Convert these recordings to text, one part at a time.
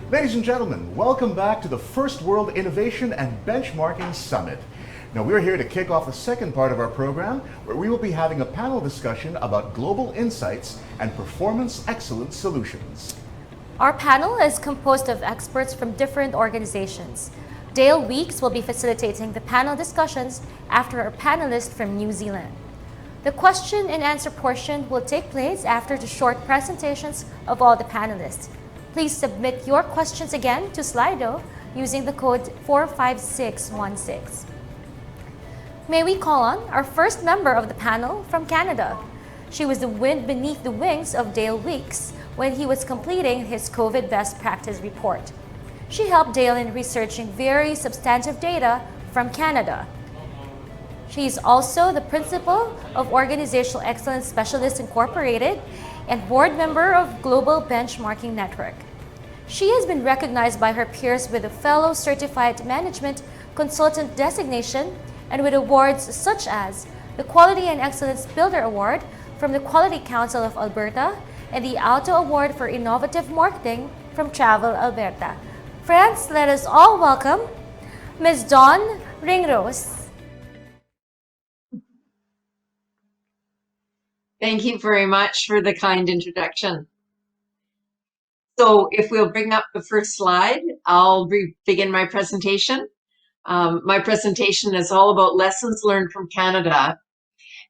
Ladies and gentlemen, welcome back to the First World Innovation and Benchmarking Summit. Now we're here to kick off the second part of our program, where we will be having a panel discussion about global insights and performance excellence solutions. Our panel is composed of experts from different organizations. Dale Weeks will be facilitating the panel discussions after a panelist from New Zealand. The question and answer portion will take place after the short presentations of all the panelists. Please submit your questions again to Slido using the code 45616. May we call on our first member of the panel from Canada. She was the wind beneath the wings of Dale Weeks when he was completing his COVID best practice report. She helped Dale in researching very substantive data from Canada. She is also the principal of Organizational Excellence Specialists Incorporated and board member of Global Benchmarking Network. She has been recognized by her peers with a Fellow Certified Management Consultant designation and with awards such as the Quality and Excellence Builder Award from the Quality Council of Alberta and the Auto Award for Innovative Marketing from Travel Alberta. Friends, let us all welcome Ms. Dawn Ringrose. Thank you very much for the kind introduction. So if we'll bring up the first slide, I'll begin my presentation. My presentation is all about lessons learned from Canada,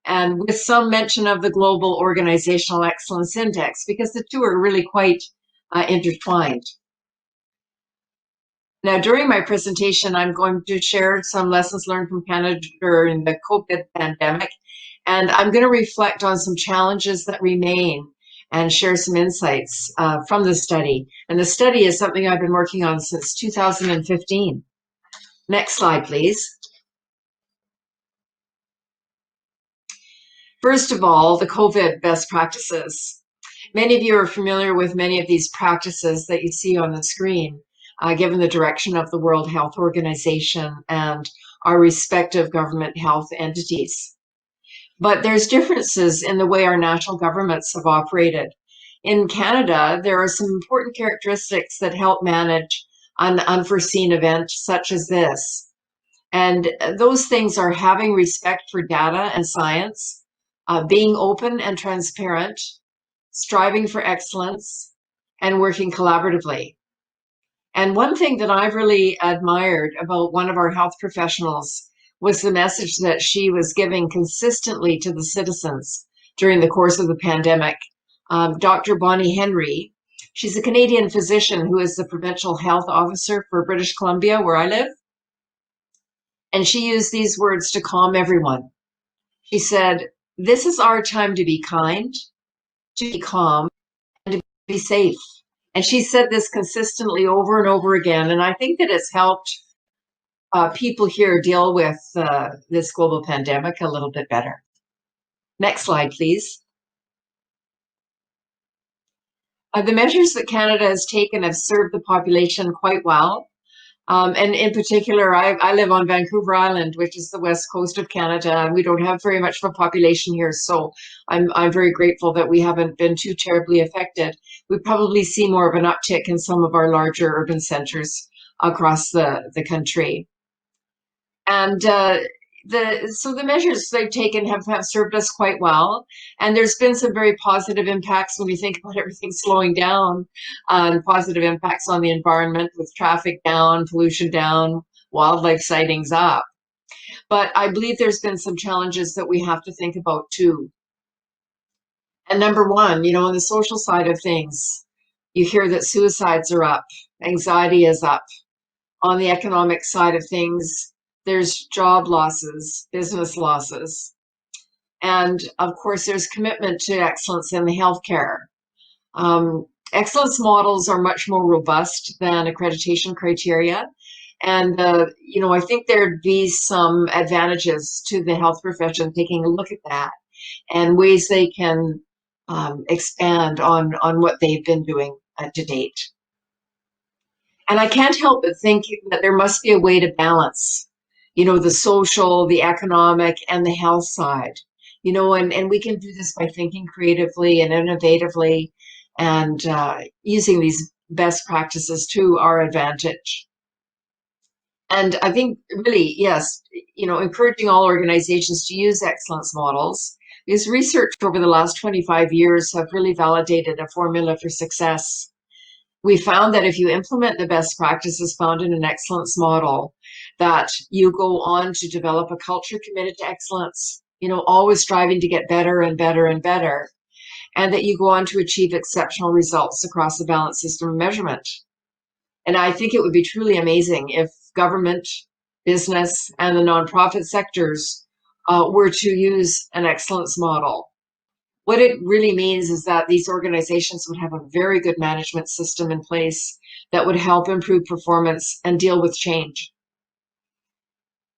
and with some mention of the Global Organizational Excellence Index, because the two are really quite intertwined. Now, during my presentation, I'm going to share some lessons learned from Canada during the COVID pandemic, and I'm going to reflect on some challenges that remain and share some insights from the study. And the study is something I've been working on since 2015. Next slide, please. First of all, the COVID best practices. Many of you are familiar with many of these practices that you see on the screen, given the direction of the World Health Organization and our respective government health entities. But there's differences in the way our national governments have operated. In Canada, there are some important characteristics that help manage an unforeseen event such as this. And those things are having respect for data and science, being open and transparent, striving for excellence, and working collaboratively. And one thing that I've really admired about one of our health professionals was the message that she was giving consistently to the citizens during the course of the pandemic. Dr. Bonnie Henry, she's a Canadian physician who is the provincial health officer for British Columbia, where I live. And she used these words to calm everyone. She said, "This is our time to be kind, to be calm, and to be safe." And she said this consistently over and over again. And I think that it's helped people here deal with this global pandemic a little bit better. Next slide, please. The measures that Canada has taken have served the population quite well. And in particular, I live on Vancouver Island, which is the west coast of Canada, and we don't have very much of a population here. So I'm very grateful that we haven't been too terribly affected. We probably see more of an uptick in some of our larger urban centers across the country. And so the measures they've taken have served us quite well. And there's been some very positive impacts when you think about everything slowing down, and positive impacts on the environment with traffic down, pollution down, wildlife sightings up. But I believe there's been some challenges that we have to think about too. And number one, on the social side of things, you hear that suicides are up, anxiety is up. On the economic side of things, there's job losses, business losses. And of course, there's commitment to excellence in the healthcare. Excellence models are much more robust than accreditation criteria. And, I think there'd be some advantages to the health profession taking a look at that and ways they can expand on what they've been doing to date. And I can't help but think that there must be a way to balance the social, the economic, and the health side, and we can do this by thinking creatively and innovatively and using these best practices to our advantage. And I think really, yes, encouraging all organizations to use excellence models. Because research over the last 25 years have really validated a formula for success. We found that if you implement the best practices found in an excellence model, that you go on to develop a culture committed to excellence, always striving to get better and better and better, and that you go on to achieve exceptional results across the balanced system of measurement. And I think it would be truly amazing if government, business, and the nonprofit sectors were to use an excellence model. What it really means is that these organizations would have a very good management system in place that would help improve performance and deal with change.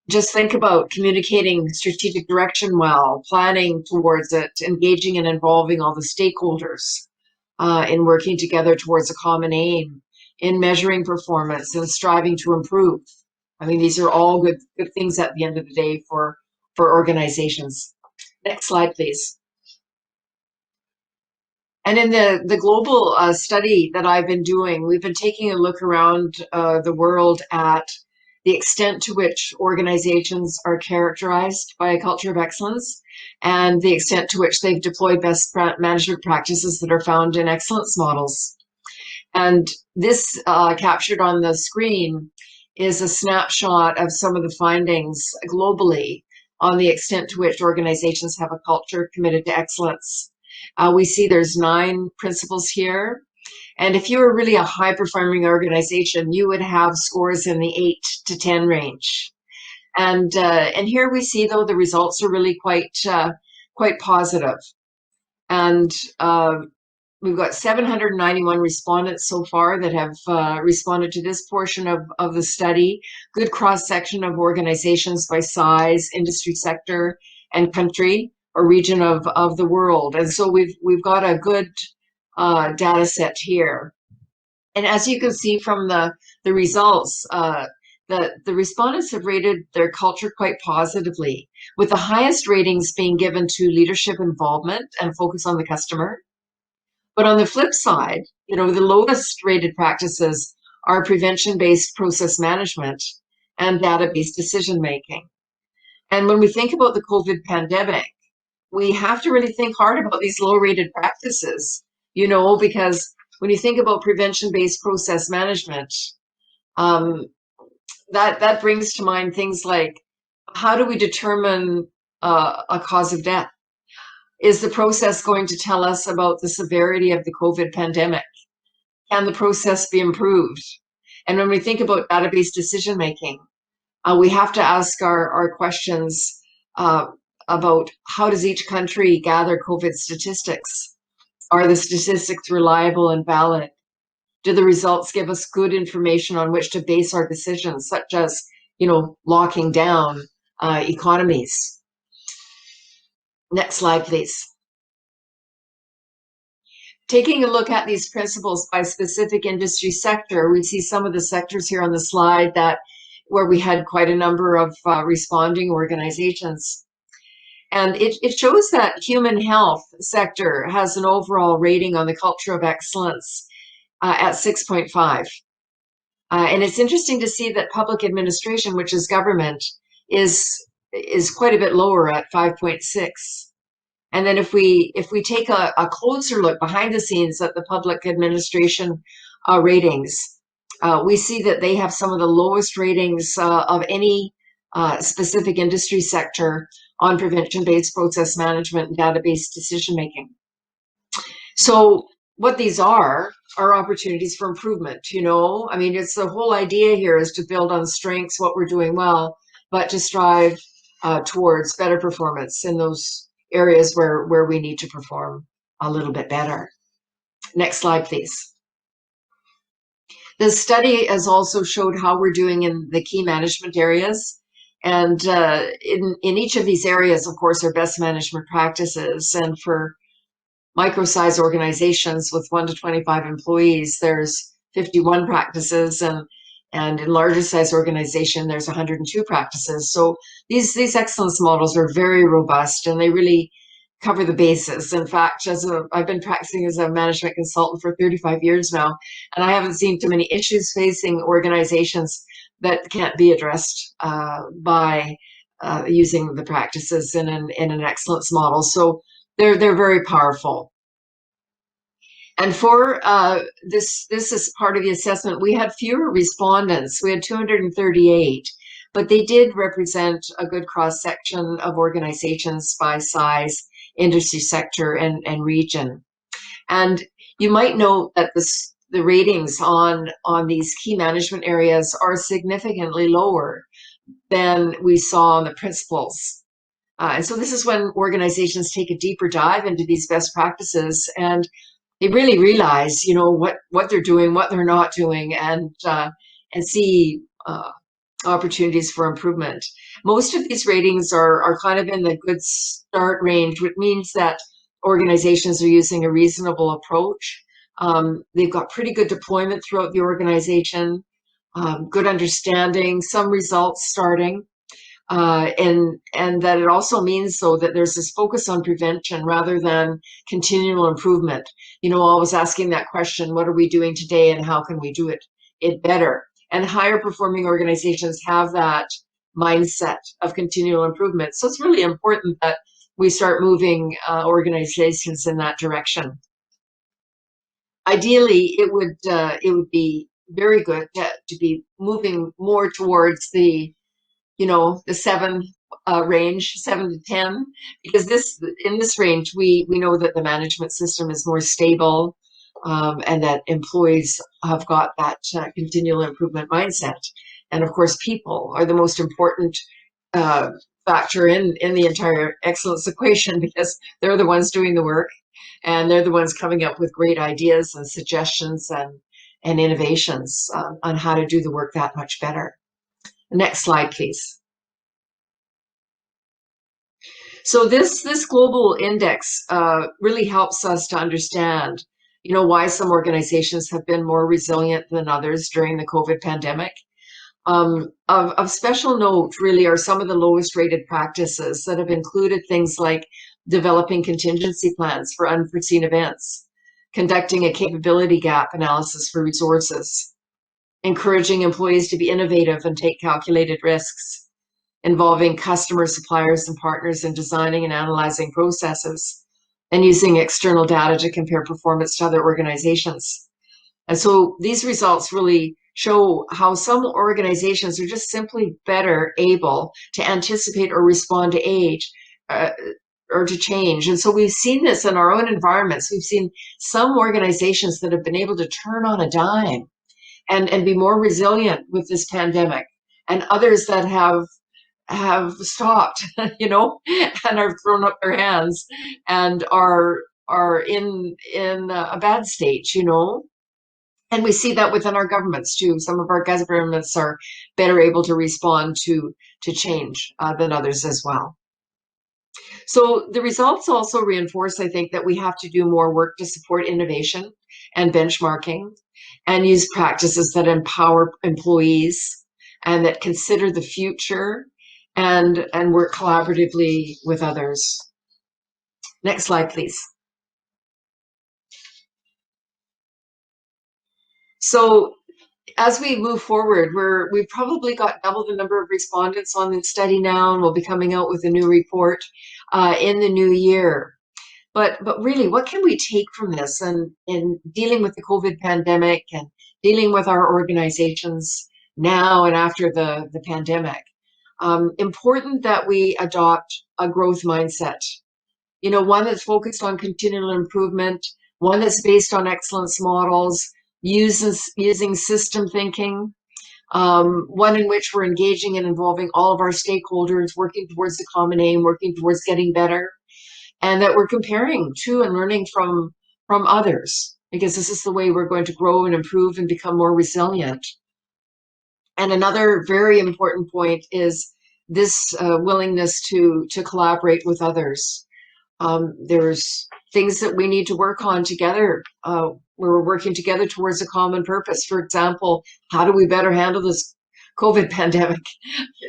Just think about communicating strategic direction well, planning towards it, engaging and involving all the stakeholders in working together towards a common aim, in measuring performance and striving to improve. I mean, these are all good things at the end of the day for organizations. Next slide, please. And in the global study that I've been doing, we've been taking a look around the world at the extent to which organizations are characterized by a culture of excellence and the extent to which they've deployed best management practices that are found in excellence models. And this captured on the screen is a snapshot of some of the findings globally on the extent to which organizations have a culture committed to excellence. We see there's 9 principles here. And if you were really a high-performing organization, you would have scores in the 8 to 10 range. And here we see, though, the results are really quite positive. And we've got 791 respondents so far that have responded to this portion of the study. Good cross-section of organizations by size, industry sector, and country or region of the world. And so we've got a good data set here. And as you can see from the results, the respondents have rated their culture quite positively, with the highest ratings being given to leadership involvement and focus on the customer. But on the flip side, the lowest rated practices are prevention-based process management and data-based decision-making. And when we think about the COVID pandemic, we have to really think hard about these low-rated practices, because when you think about prevention-based process management, that brings to mind things like, how do we determine a cause of death? Is the process going to tell us about the severity of the COVID pandemic? Can the process be improved? And when we think about database decision-making, we have to ask our questions about how does each country gather COVID statistics? Are the statistics reliable and valid? Do the results give us good information on which to base our decisions, such as, locking down economies? Next slide, please. Taking a look at these principles by specific industry sector, we see some of the sectors here on the slide where we had quite a number of responding organizations. And it shows that human health sector has an overall rating on the culture of excellence at 6.5. And it's interesting to see that public administration, which is government, is quite a bit lower at 5.6. And then if we take a closer look behind the scenes at the public administration ratings, we see that they have some of the lowest ratings of any specific industry sector on prevention-based process management and database decision-making. So what these are opportunities for improvement, I mean, it's the whole idea here is to build on strengths, what we're doing well, but to strive towards better performance in those areas where we need to perform a little bit better. Next slide, please. The study has also showed how we're doing in the key management areas. And in each of these areas, of course, are best management practices. And for micro-sized organizations with 1 to 25 employees, there's 51 practices, and in larger size organization, there's 102 practices. So these excellence models are very robust, and they really cover the bases. In fact, I've been practicing as a management consultant for 35 years now, and I haven't seen too many issues facing organizations that can't be addressed by using the practices in an excellence model. So they're very powerful. And for this is part of the assessment. We had fewer respondents. We had 238, but they did represent a good cross section of organizations by size, industry sector, and region. And you might note that the ratings on these key management areas are significantly lower than we saw on the principles. And so this is when organizations take a deeper dive into these best practices, and they really realize, what they're doing, what they're not doing, and see opportunities for improvement. Most of these ratings are kind of in the good start range, which means that organizations are using a reasonable approach. They've got pretty good deployment throughout the organization, good understanding, some results starting. And that it also means, though, that there's this focus on prevention rather than continual improvement. Always asking that question, what are we doing today and how can we do it better? And higher performing organizations have that mindset of continual improvement. So it's really important that we start moving organizations in that direction. Ideally, it would be very good to be moving more towards the 7 range, 7 to 10, because in this range, we know that the management system is more stable, and that employees have got that continual improvement mindset. And of course, people are the most important factor in the entire excellence equation, because they're the ones doing the work, and they're the ones coming up with great ideas and suggestions and innovations on how to do the work that much better. Next slide, please. So this global index really helps us to understand, why some organizations have been more resilient than others during the COVID pandemic. Of special note, really, are some of the lowest rated practices that have included things like developing contingency plans for unforeseen events, conducting a capability gap analysis for resources, encouraging employees to be innovative and take calculated risks, involving customers, suppliers, and partners in designing and analyzing processes, and using external data to compare performance to other organizations. And so these results really show how some organizations are just simply better able to anticipate or respond to age or to change. And so we've seen this in our own environments. We've seen some organizations that have been able to turn on a dime and be more resilient with this pandemic, and others that have stopped, and are thrown up their hands and are in a bad state, And we see that within our governments too. Some of our governments are better able to respond to change than others as well. So the results also reinforce, I think, that we have to do more work to support innovation and benchmarking, and use practices that empower employees and that consider the future and work collaboratively with others. Next slide, please. So as we move forward, we've probably got double the number of respondents on the study now, and we'll be coming out with a new report in the new year. But really, what can we take from this and in dealing with the COVID pandemic and dealing with our organizations now and after the pandemic? Important that we adopt a growth mindset, one that's focused on continual improvement, one that's based on excellence models, using system thinking, one in which we're engaging and involving all of our stakeholders, working towards the common aim, working towards getting better, and that we're comparing to and learning from others, because this is the way we're going to grow and improve and become more resilient. And another very important point is this willingness to collaborate with others. There's things that we need to work on together, where we're working together towards a common purpose. For example, how do we better handle this COVID pandemic?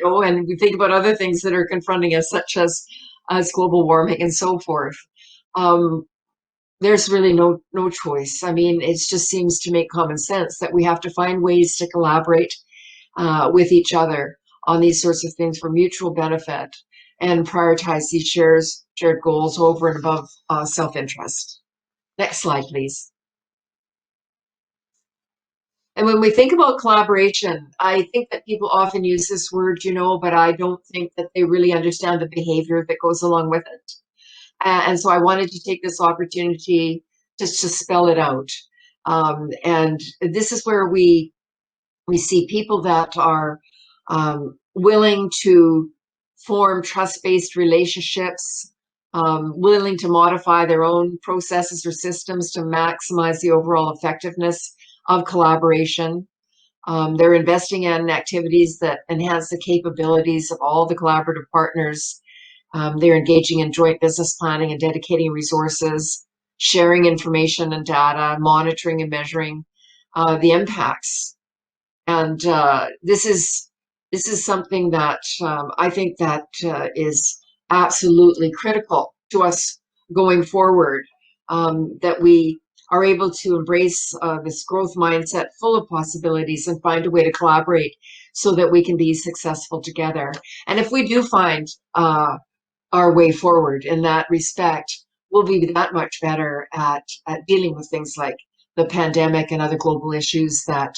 And we think about other things that are confronting us, such as as global warming and so forth. There's really no choice. I mean, it just seems to make common sense that we have to find ways to collaborate with each other on these sorts of things for mutual benefit and prioritize these shared goals over and above self-interest. Next slide, please. And when we think about collaboration, I think that people often use this word, but I don't think that they really understand the behavior that goes along with it. And so I wanted to take this opportunity just to spell it out. And this is where we see people that are willing to form trust-based relationships, willing to modify their own processes or systems to maximize the overall effectiveness of collaboration. They're investing in activities that enhance the capabilities of all the collaborative partners. They're engaging in joint business planning and dedicating resources, sharing information and data, monitoring and measuring the impacts. And this is something that I think that is absolutely critical to us going forward, that we are able to embrace this growth mindset full of possibilities and find a way to collaborate so that we can be successful together. And if we do find our way forward in that respect, we'll be that much better at dealing with things like the pandemic and other global issues that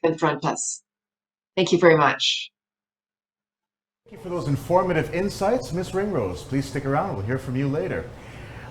confront us. Thank you very much. Thank you for those informative insights, Ms. Ringrose. Please stick around. We'll hear from you later.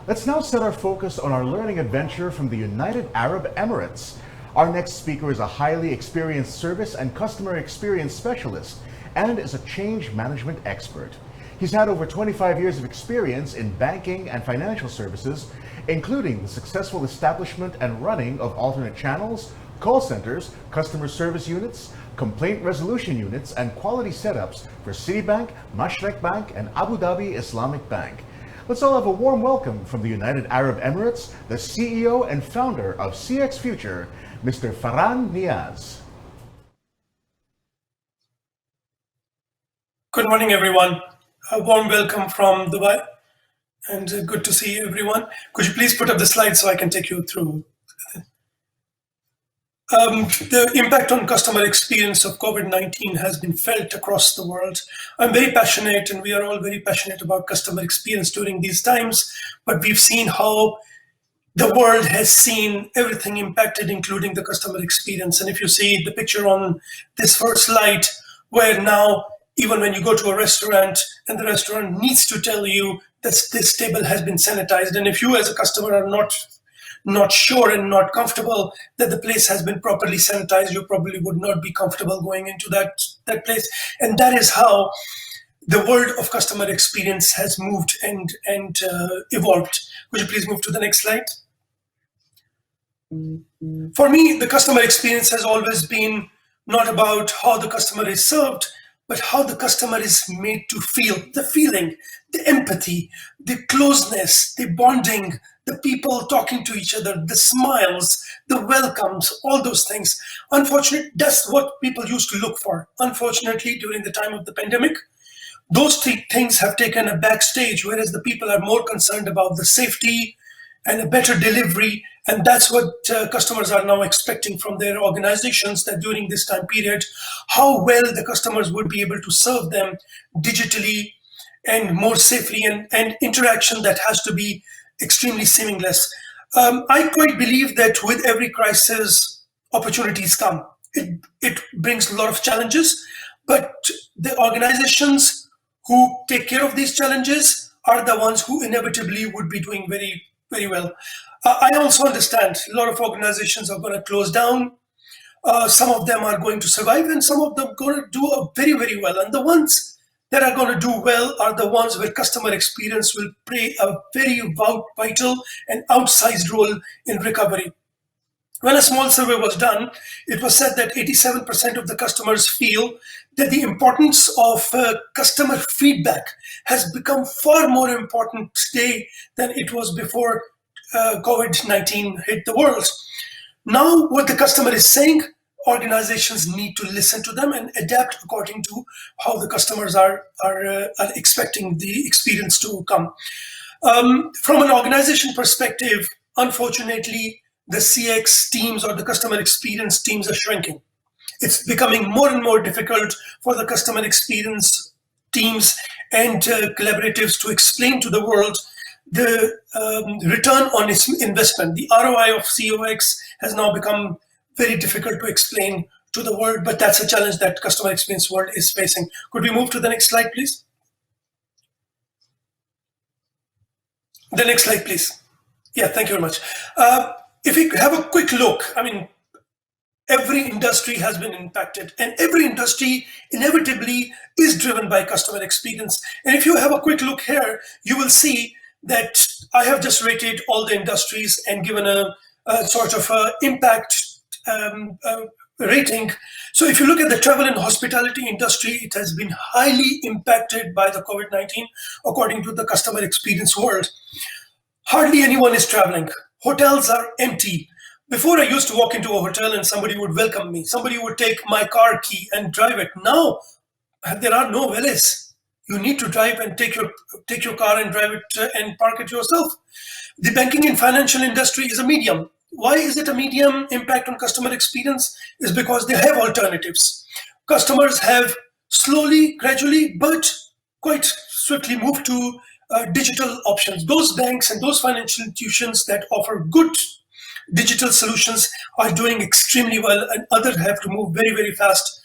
Let's now set our focus on our learning adventure from the United Arab Emirates. Our next speaker is a highly experienced service and customer experience specialist and is a change management expert. He's had over 25 years of experience in banking and financial services, including the successful establishment and running of alternate channels, call centers, customer service units, complaint resolution units, and quality setups for Citibank, Mashreq Bank, and Abu Dhabi Islamic Bank. Let's all have a warm welcome from the United Arab Emirates, the CEO and founder of CX Future, Mr. Farhan Niaz. Good morning, everyone. A warm welcome from Dubai, and good to see everyone. Could you please put up the slide so I can take you through? The impact on customer experience of COVID-19 has been felt across the world. I'm very passionate, and we are all very passionate about customer experience during these times, but we've seen how the world has seen everything impacted, including the customer experience. And if you see the picture on this first slide, where now, even when you go to a restaurant and the restaurant needs to tell you that this table has been sanitized, and if you as a customer are not sure and not comfortable that the place has been properly sanitized, you probably would not be comfortable going into that place. And that is how the world of customer experience has moved and evolved. Would you please move to the next slide? For me, the customer experience has always been not about how the customer is served, but how the customer is made to feel, the feeling, the empathy, the closeness, the bonding, the people talking to each other, the smiles, the welcomes, all those things. Unfortunately, that's what people used to look for. Unfortunately, during the time of the pandemic, those three things have taken a backstage, whereas the people are more concerned about the safety and a better delivery. And that's what customers are now expecting from their organizations, that during this time period, how well the customers would be able to serve them digitally and more safely, and interaction that has to be extremely seamless. I quite believe that with every crisis, opportunities come. It brings a lot of challenges, but the organizations who take care of these challenges are the ones who inevitably would be doing very, very well. I also understand a lot of organizations are going to close down. Some of them are going to survive, and some of them are going to do very, very well. And the ones that are going to do well are the ones where customer experience will play a very vital and outsized role in recovery. When a small survey was done, it was said that 87% of the customers feel that the importance of customer feedback has become far more important today than it was before COVID-19 hit the world. Now, what the customer is saying, organizations need to listen to them and adapt according to how the customers are expecting the experience to come. From an organization perspective, unfortunately, the CX teams or the customer experience teams are shrinking. It's becoming more and more difficult for the customer experience teams and collaboratives to explain to the world the return on its investment. The ROI of COX has now become very difficult to explain to the world, but that's a challenge that customer experience world is facing. Could we move to the next slide, please? The next slide, please. Yeah, thank you very much. If we have a quick look, I mean, every industry has been impacted, and every industry inevitably is driven by customer experience. And if you have a quick look here, you will see that I have just rated all the industries and given a sort of impact rating. So if you look at the travel and hospitality industry, it has been highly impacted by the COVID-19, according to the customer experience world. Hardly anyone is traveling. Hotels are empty. Before, I used to walk into a hotel and somebody would welcome me. Somebody would take my car key and drive it. Now, there are no valets. You need to drive and take your car and drive it and park it yourself. The banking and financial industry is a medium. Why is it a medium impact on customer experience? Is because they have alternatives. Customers have slowly, gradually, but quite swiftly moved to digital options. Those banks and those financial institutions that offer good digital solutions are doing extremely well, and others have to move very, very fast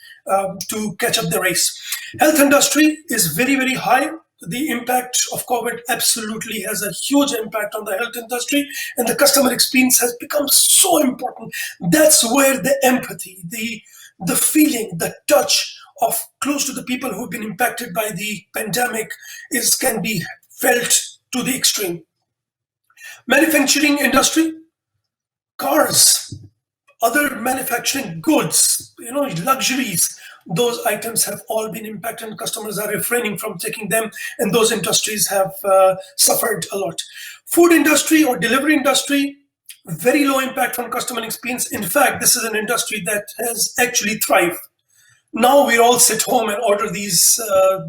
to catch up the race. Health industry is very, very high. The impact of COVID absolutely has a huge impact on the health industry, and the customer experience has become so important. That's where the empathy, the feeling, the touch of close to the people who've been impacted by the pandemic can be felt to the extreme. Manufacturing industry, cars, other manufacturing goods, luxuries, those items have all been impacted and customers are refraining from taking them, and those industries have suffered a lot. Food industry or delivery industry, very low impact on customer experience. In fact, this is an industry that has actually thrived. Now we all sit home and order these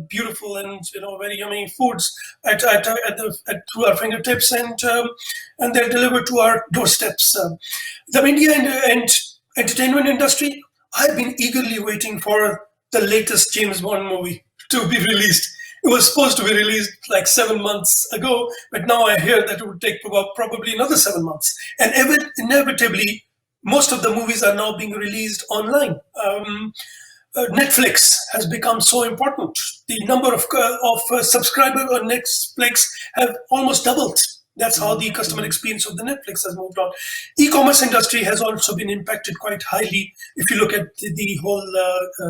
beautiful and very yummy foods through our fingertips, and they're delivered to our doorsteps. The media and entertainment industry, I've been eagerly waiting for the latest James Bond movie to be released. It was supposed to be released like 7 months ago, but now I hear that it would take probably another 7 months. And inevitably, most of the movies are now being released online. Netflix has become so important. The number of subscribers on Netflix have almost doubled. That's how the customer experience of the Netflix has moved on. E-commerce industry has also been impacted quite highly if you look at the whole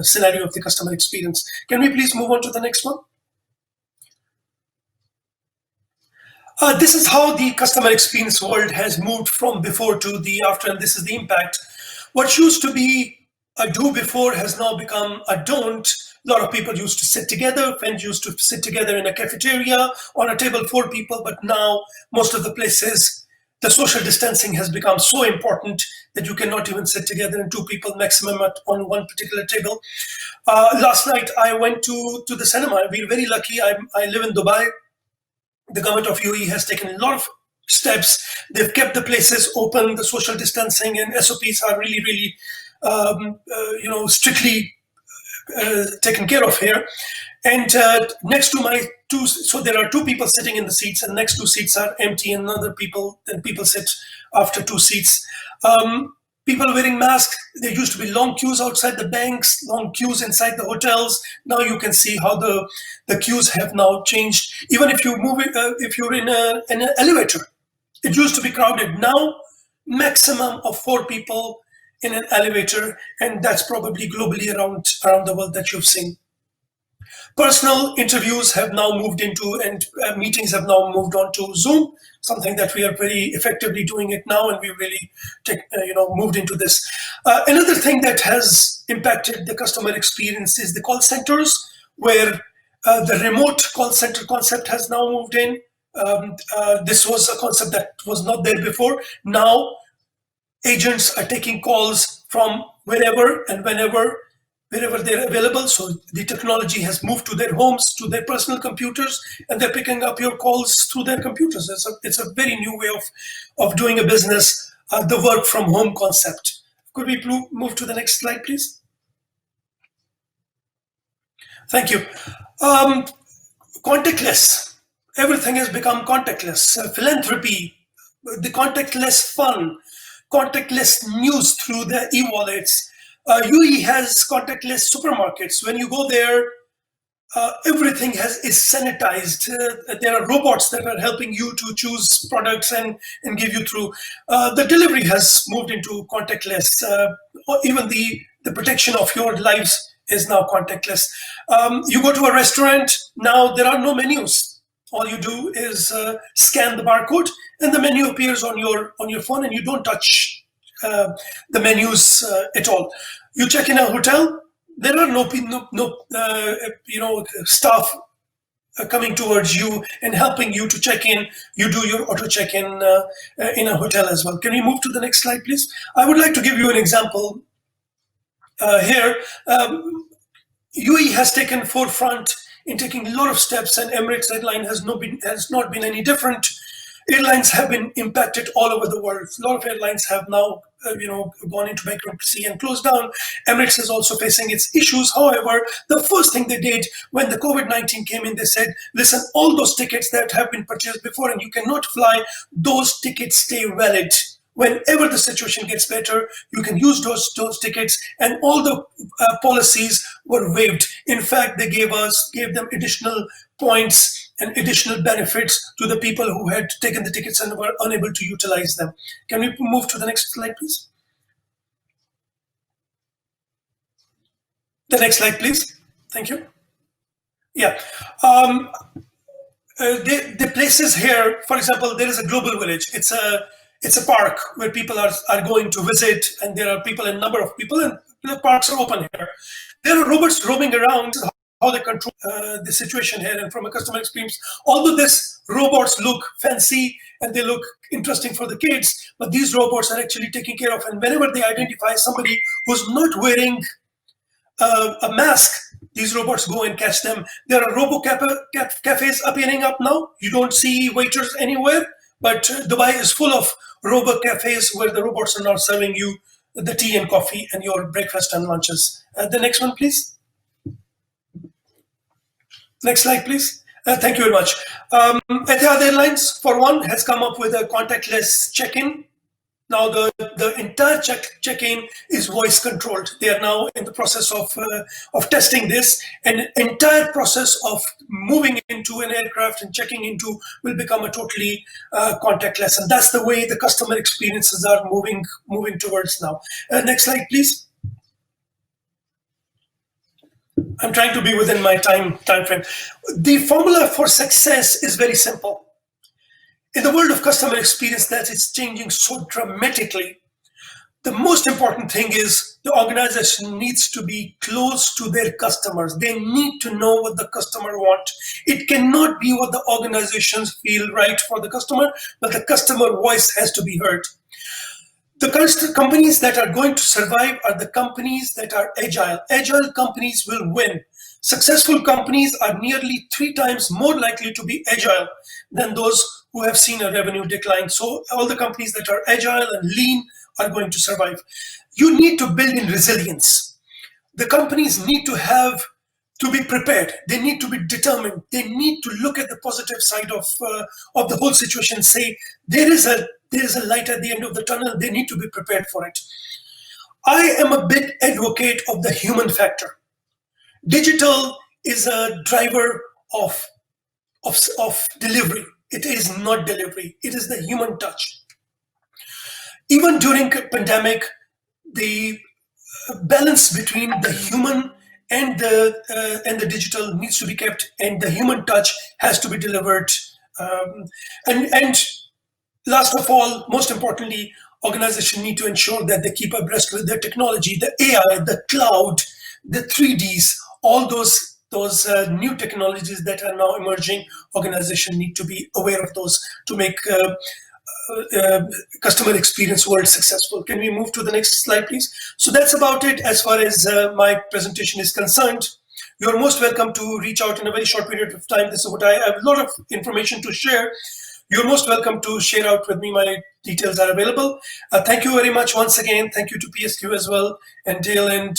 scenario of the customer experience. Can we please move on to the next one? This is how the customer experience world has moved from before to the after, and this is the impact. What used to be a do before has now become a don't. A lot of people used to sit together, friends used to sit together in a cafeteria on a table, 4 people, but now most of the places, the social distancing has become so important that you cannot even sit together in 2 people maximum on one particular table. Last night, I went to the cinema. We're very lucky. I live in Dubai. The government of UAE has taken a lot of steps. They've kept the places open. The social distancing and SOPs are really, really strictly taken care of here. And next to my so there are 2 people sitting in the seats, and next 2 seats are empty, and people sit after 2 seats. People wearing masks. There used to be long queues outside the banks, long queues inside the hotels. Now you can see how the queues have now changed. Even if you if you're in an elevator, it used to be crowded. Now, maximum of 4 people in an elevator, and that's probably globally around the world that you've seen. Personal interviews have now moved into, and meetings have now moved on to Zoom, something that we are very effectively doing it now, and we really moved into this. Another thing that has impacted the customer experience is the call centers, where the remote call center concept has now moved in. This was a concept that was not there before. Now, agents are taking calls from wherever and wherever they're available. So the technology has moved to their homes, to their personal computers, and they're picking up your calls through their computers. It's a very new way of doing a business, the work from home concept. Could we move to the next slide, please? Thank you. Contactless. Everything has become contactless. Philanthropy, the contactless fun, contactless news through the e-wallets. UE has contactless supermarkets. When you go there, everything is sanitized. There are robots that are helping you to choose products and give you through. The delivery has moved into contactless. Even the protection of your lives is now contactless. You go to a restaurant, now there are no menus. All you do is scan the barcode and the menu appears on your phone, and you don't touch the menus at all. You check in a hotel, there are no staff coming towards you and helping you to check in. You do your auto check-in in a hotel as well. Can we move to the next slide, please? I would like to give you an example here. UE has taken forefront in taking a lot of steps, and Emirates airline has not been any different. Airlines have been impacted all over the world. A lot of airlines have now gone into bankruptcy and closed down. Emirates is also facing its issues. However, the first thing they did when the COVID-19 came in, they said, listen, all those tickets that have been purchased before and you cannot fly, those tickets stay valid. Whenever the situation gets better, you can use those tickets, and all the policies were waived. In fact, they gave them additional points and additional benefits to the people who had taken the tickets and were unable to utilize them. Can we move to the next slide, please? The next slide, please. Thank you. Yeah. The places here, for example, there is a global village. It's a park where people are going to visit, and there are a number of people, and the parks are open here. There are robots roaming around. How they control the situation here, and from a customer experience, although these robots look fancy and they look interesting for the kids, but these robots are actually taking care of, and whenever they identify somebody who's not wearing a mask, these robots go and catch them. There are cafes appearing up now. You don't see waiters anywhere, but Dubai is full of robo cafes where the robots are now serving you the tea and coffee and your breakfast and lunches. The next one, please. Next slide, please. Thank you very much. Etihad Airlines, for one, has come up with a contactless check-in. Now the entire check-in is voice controlled. They are now in the process of testing this, and the entire process of moving into an aircraft and checking into will become a totally contactless, and that's the way the customer experiences are moving towards now. Next slide, please. I'm trying to be within my time frame. The formula for success is very simple. In the world of customer experience that is changing so dramatically, the most important thing is the organization needs to be close to their customers. They need to know what the customer wants. It cannot be what the organizations feel right for the customer, but the customer voice has to be heard. The companies that are going to survive are the companies that are agile. Agile companies will win. Successful companies are nearly 3 times more likely to be agile than those who have seen a revenue decline. So all the companies that are agile and lean are going to survive. You need to build in resilience. The companies need to be prepared. They need to be determined. They need to look at the positive side of the whole situation and say, there is a light at the end of the tunnel. They need to be prepared for it. I am a big advocate of the human factor. Digital is a driver of delivery. It is not delivery. It is the human touch. Even during pandemic, the balance between the human and the digital needs to be kept, and the human touch has to be delivered. And last of all, most importantly, organizations need to ensure that they keep abreast with their technology, the AI, the cloud, the 3Ds, all those new technologies that are now emerging. Organizations need to be aware of those to make customer experience world successful. Can we move to the next slide, please? So that's about it as far as my presentation is concerned. You're most welcome to reach out in a very short period of time. This is what I have a lot of information to share. You're most welcome to share out with me. My details are available. Thank you very much once again. Thank you to PSQ as well, and Dale and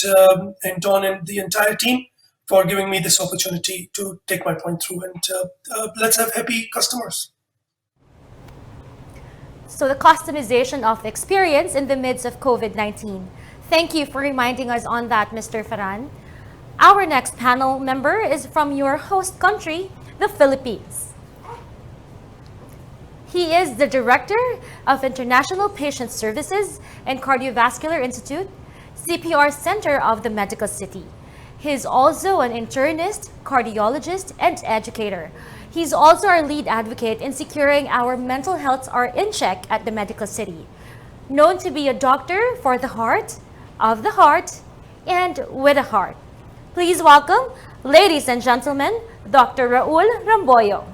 Don and the entire team for giving me this opportunity to take my point through. And let's have happy customers. So the customization of the experience in the midst of COVID-19. Thank you for reminding us on that, Mr. Farhan. Our next panel member is from your host country, the Philippines. He is the Director of International Patient Services and Cardiovascular Institute, CPR Center of the Medical City. He is also an internist, cardiologist, and educator. He's also our lead advocate in securing our mental health are in check at the Medical City. Known to be a doctor for the heart, of the heart, and with a heart. Please welcome, ladies and gentlemen, Dr. Raul Ramboyo.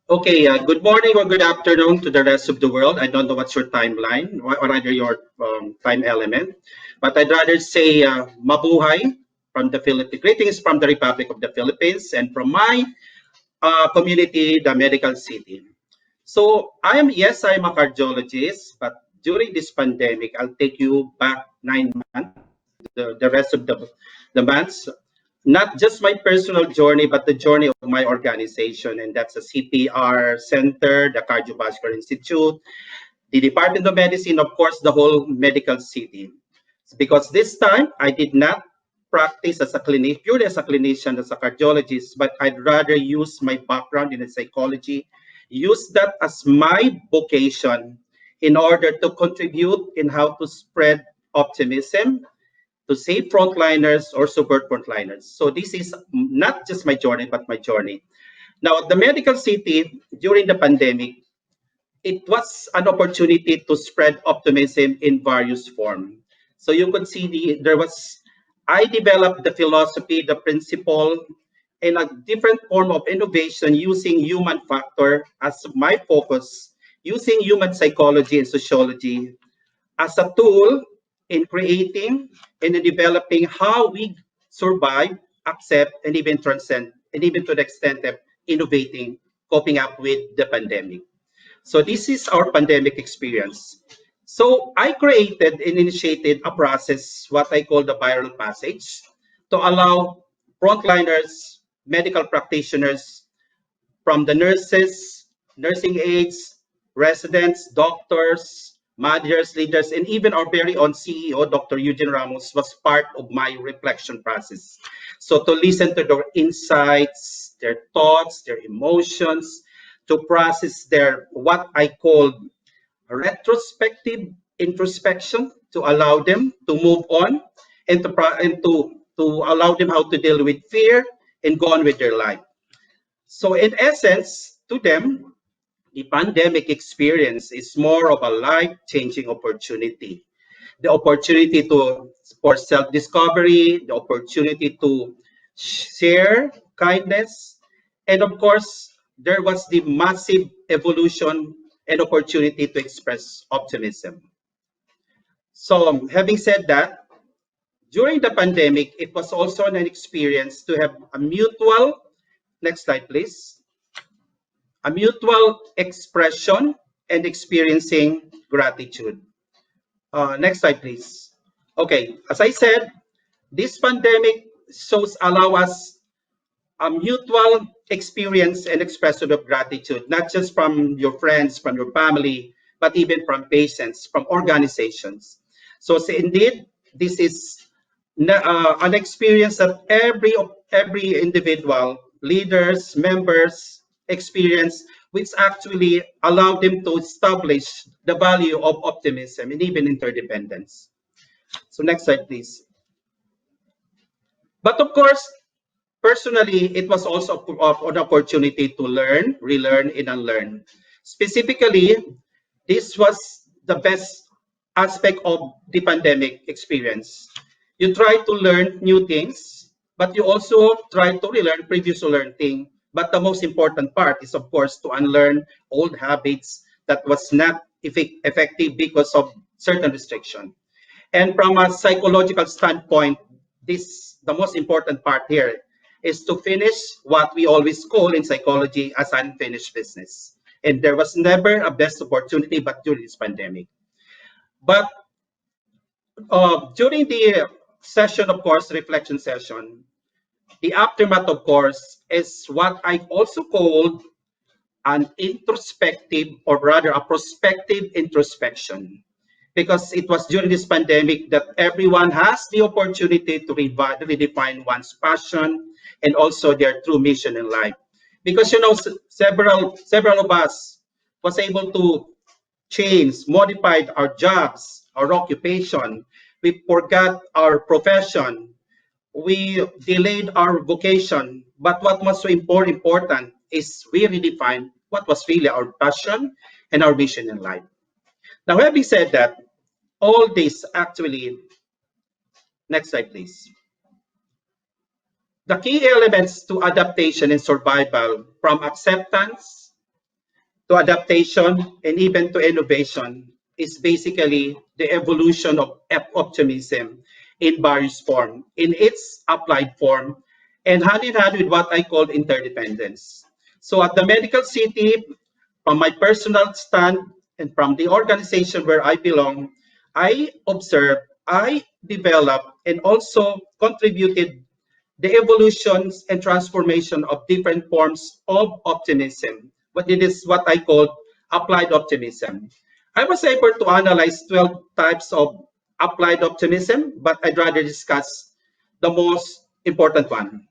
Okay, good morning or good afternoon to the rest of the world. I don't know what's your timeline or rather your time element, but I'd rather say mabuhay from the Philippines. Greetings from the Republic of the Philippines and from my community, the Medical City. So I'm a cardiologist, but during this pandemic, I'll take you back 9 months, the rest of the months. Not just my personal journey, but the journey of my organization, and that's a CPR Center, the Cardiovascular Institute, the Department of Medicine, of course, the whole Medical City. Because this time, I did not practice as a clinician, purely as a clinician, as a cardiologist, but I'd rather use my background in psychology, use that as my vocation in order to contribute in how to spread optimism, to save frontliners or support frontliners. So this is not just my journey, but my journey. Now, at the Medical City, during the pandemic, it was an opportunity to spread optimism in various forms. So you could see I developed the philosophy, the principle, and a different form of innovation using human factor as my focus, using human psychology and sociology as a tool in creating and in developing how we survive, accept, and even transcend, and even to the extent of innovating, coping up with the pandemic. So this is our pandemic experience. So I created and initiated a process, what I call the viral passage, to allow frontliners, medical practitioners, from the nurses, nursing aides, residents, doctors, managers, leaders, and even our very own CEO, Dr. Eugene Ramos, was part of my reflection process. So to listen to their insights, their thoughts, their emotions, to process their what I call retrospective introspection, to allow them to move on and to allow them how to deal with fear and go on with their life. So in essence, to them, the pandemic experience is more of a life-changing opportunity. The opportunity for self-discovery, the opportunity to share kindness, and of course, there was the massive evolution and opportunity to express optimism. So having said that, during the pandemic, it was also an experience to have a mutual, next slide please, a mutual expression and experiencing gratitude. Next slide, please. Okay, as I said, this pandemic allow us a mutual experience and expression of gratitude, not just from your friends, from your family, but even from patients, from organizations. So indeed, this is an experience that every individual, leaders, members experience, which actually allowed them to establish the value of optimism and even interdependence. So next slide, please. But of course, personally, it was also an opportunity to learn, relearn, and unlearn. Specifically, this was the best aspect of the pandemic experience. You try to learn new things, but you also try to relearn previous learned thing But the most important part is, of course, to unlearn old habits that was not effective because of certain restriction. And from a psychological standpoint, the most important part here is to finish what we always call in psychology as unfinished business. And there was never a best opportunity but during this pandemic. But during the session, of course, reflection session, the aftermath, of course, is what I also called an introspective, or rather a prospective introspection, because it was during this pandemic that everyone has the opportunity to redefine one's passion and also their true mission in life. Because several of us was able to change, modified our jobs, our occupation. We forgot our profession. We delayed our vocation. But what was so important is we redefined what was really our passion and our mission in life. Now, having said that, all this actually, next slide, please. The key elements to adaptation and survival, from acceptance to adaptation and even to innovation, is basically the evolution of optimism in various form, in its applied form, and hand in hand with what I call interdependence. So at the medical city, from my personal stand and from the organization where I belong, I observed, I developed, and also contributed the evolutions and transformation of different forms of optimism. But it is what I call applied optimism. I was able to analyze 12 types of applied optimism, but I'd rather discuss the most important one.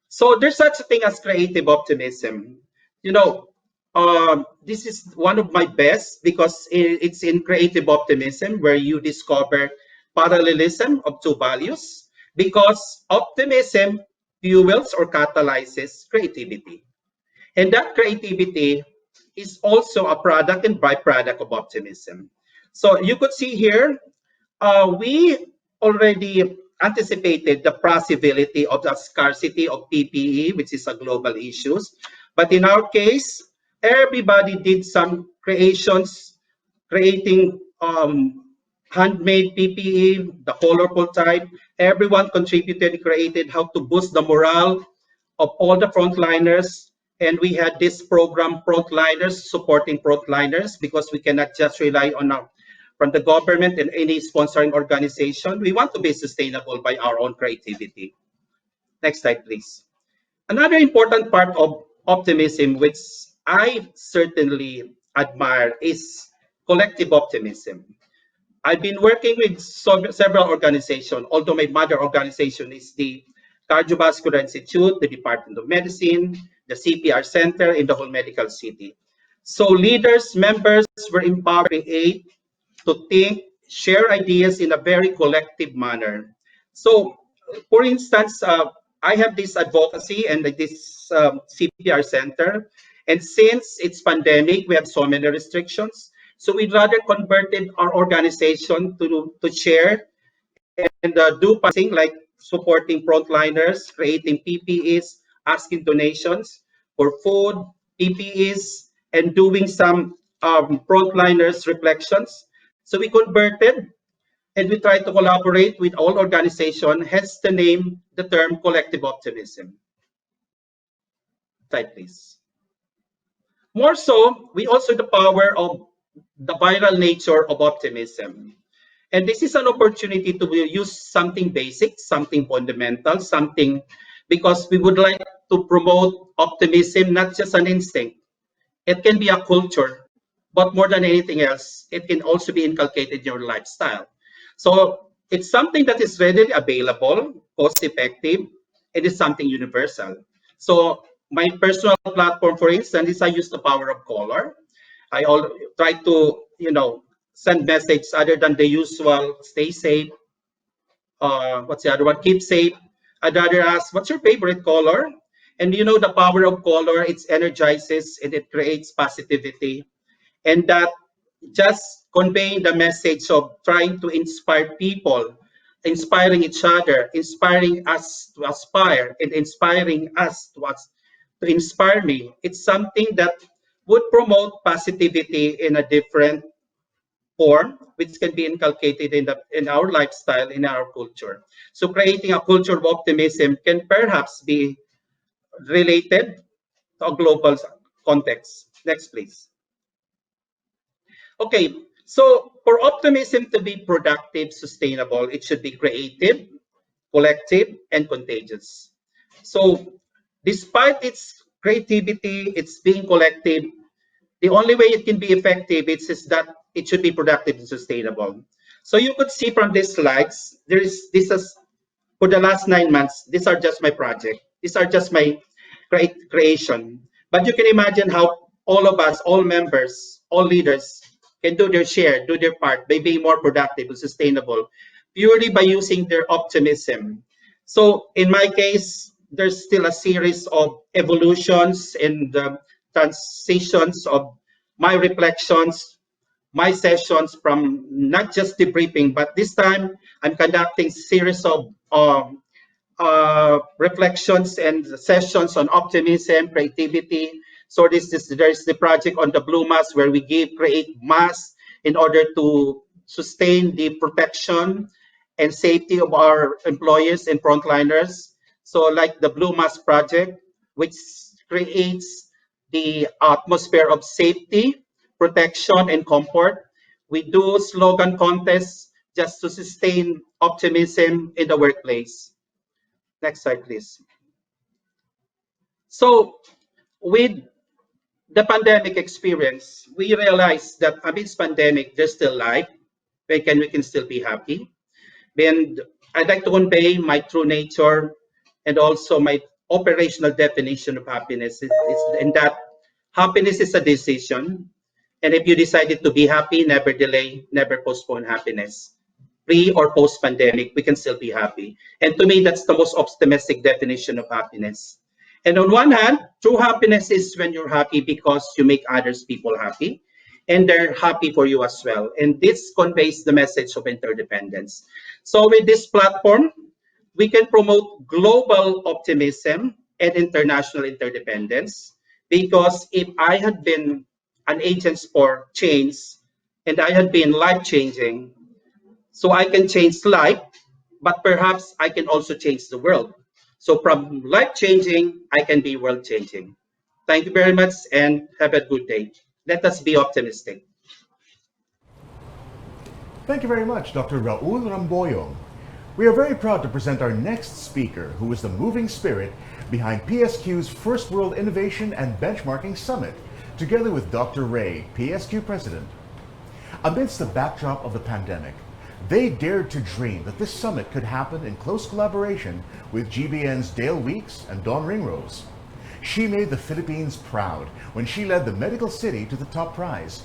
So there's such a thing as creative optimism. You know, this is one of my best because it's in creative optimism where you discover parallelism of two values, because optimism fuels or catalyzes creativity. And that creativity is also a product and byproduct of optimism. So you could see here, we already anticipated the possibility of the scarcity of PPE, which is a global issue. But in our case, everybody did some creations, creating handmade PPE, the colorful type. Everyone contributed, created how to boost the morale of all the frontliners. And we had this program, Frontliners, supporting frontliners, because we cannot just rely on from the government and any sponsoring organization. We want to be sustainable by our own creativity. Next slide, please. Another important part of optimism, which I certainly admire, is collective optimism. I've been working with several organizations, although my mother organization is the Cardiovascular Institute, the Department of Medicine, the CPR Center in the whole medical city. So leaders, members were empowered to create, to think, share ideas in a very collective manner. So, for instance, I have this advocacy and this CPR center, and since it's pandemic, we have so many restrictions. So we rather converted our organization to share and do passing, like supporting frontliners, creating PPEs, asking donations for food, PPEs, and doing some frontliners reflections. So we converted and we try to collaborate with all organizations, hence the name, the term collective optimism. Slide, please. More so, we also the power of the viral nature of optimism. And this is an opportunity to use something basic, something fundamental, something, because we would like to promote optimism, not just an instinct. It can be a culture, but more than anything else, it can also be inculcated in your lifestyle. So it's something that is readily available, cost effective, it is something universal. So my personal platform, for instance, is I use the power of color. I try to, send messages other than the usual, stay safe. What's the other one? Keep safe. I'd rather ask, what's your favorite color? And the power of color, it energizes and it creates positivity. And that just conveying the message of trying to inspire people, inspiring each other, inspiring us to aspire, and inspiring us to to inspire me. It's something that would promote positivity in a different form, which can be inculcated in our lifestyle, in our culture. So creating a culture of optimism can perhaps be related to a global context. Next, please. Okay, so for optimism to be productive, sustainable, it should be creative, collective, and contagious. So despite its creativity, its being collective, the only way it can be effective is that it should be productive and sustainable. So you could see from these slides, this is for the last 9 months, these are just my project. These are just my creation. But you can imagine how all of us, all members, all leaders can do their share, do their part by being more productive and sustainable, purely by using their optimism. So in my case, there's still a series of evolutions and transitions of my reflections, my sessions from not just debriefing, but this time I'm conducting series of reflections and sessions on optimism, creativity. So there's the project on the Blue Mask where we create masks in order to sustain the protection and safety of our employees and frontliners. So like the Blue Mask project, which creates the atmosphere of safety, protection, and comfort. We do slogan contests just to sustain optimism in the workplace. Next slide, please. So with the pandemic experience, we realized that amidst pandemic, there's still life. We can still be happy. And I'd like to convey my true nature and also my operational definition of happiness. In that happiness is a decision. And if you decided to be happy, never delay, never postpone happiness. Pre or post pandemic, we can still be happy. And to me, that's the most optimistic definition of happiness. And on one hand, true happiness is when you're happy because you make others people happy and they're happy for you as well. And this conveys the message of interdependence. So with this platform, we can promote global optimism and international interdependence, because if I had been an agent for change and I had been life-changing, so I can change life, but perhaps I can also change the world. So from life-changing, I can be world-changing. Thank you very much and have a good day. Let us be optimistic. Thank you very much, Dr. Raul Ramboyo. We are very proud to present our next speaker, who is the moving spirit behind PSQ's First World Innovation and Benchmarking Summit, together with Dr. Ray, PSQ President. Amidst the backdrop of the pandemic, they dared to dream that this summit could happen in close collaboration with GBN's Dale Weeks and Dawn Ringrose. She made the Philippines proud when she led the Medical City to the top prize,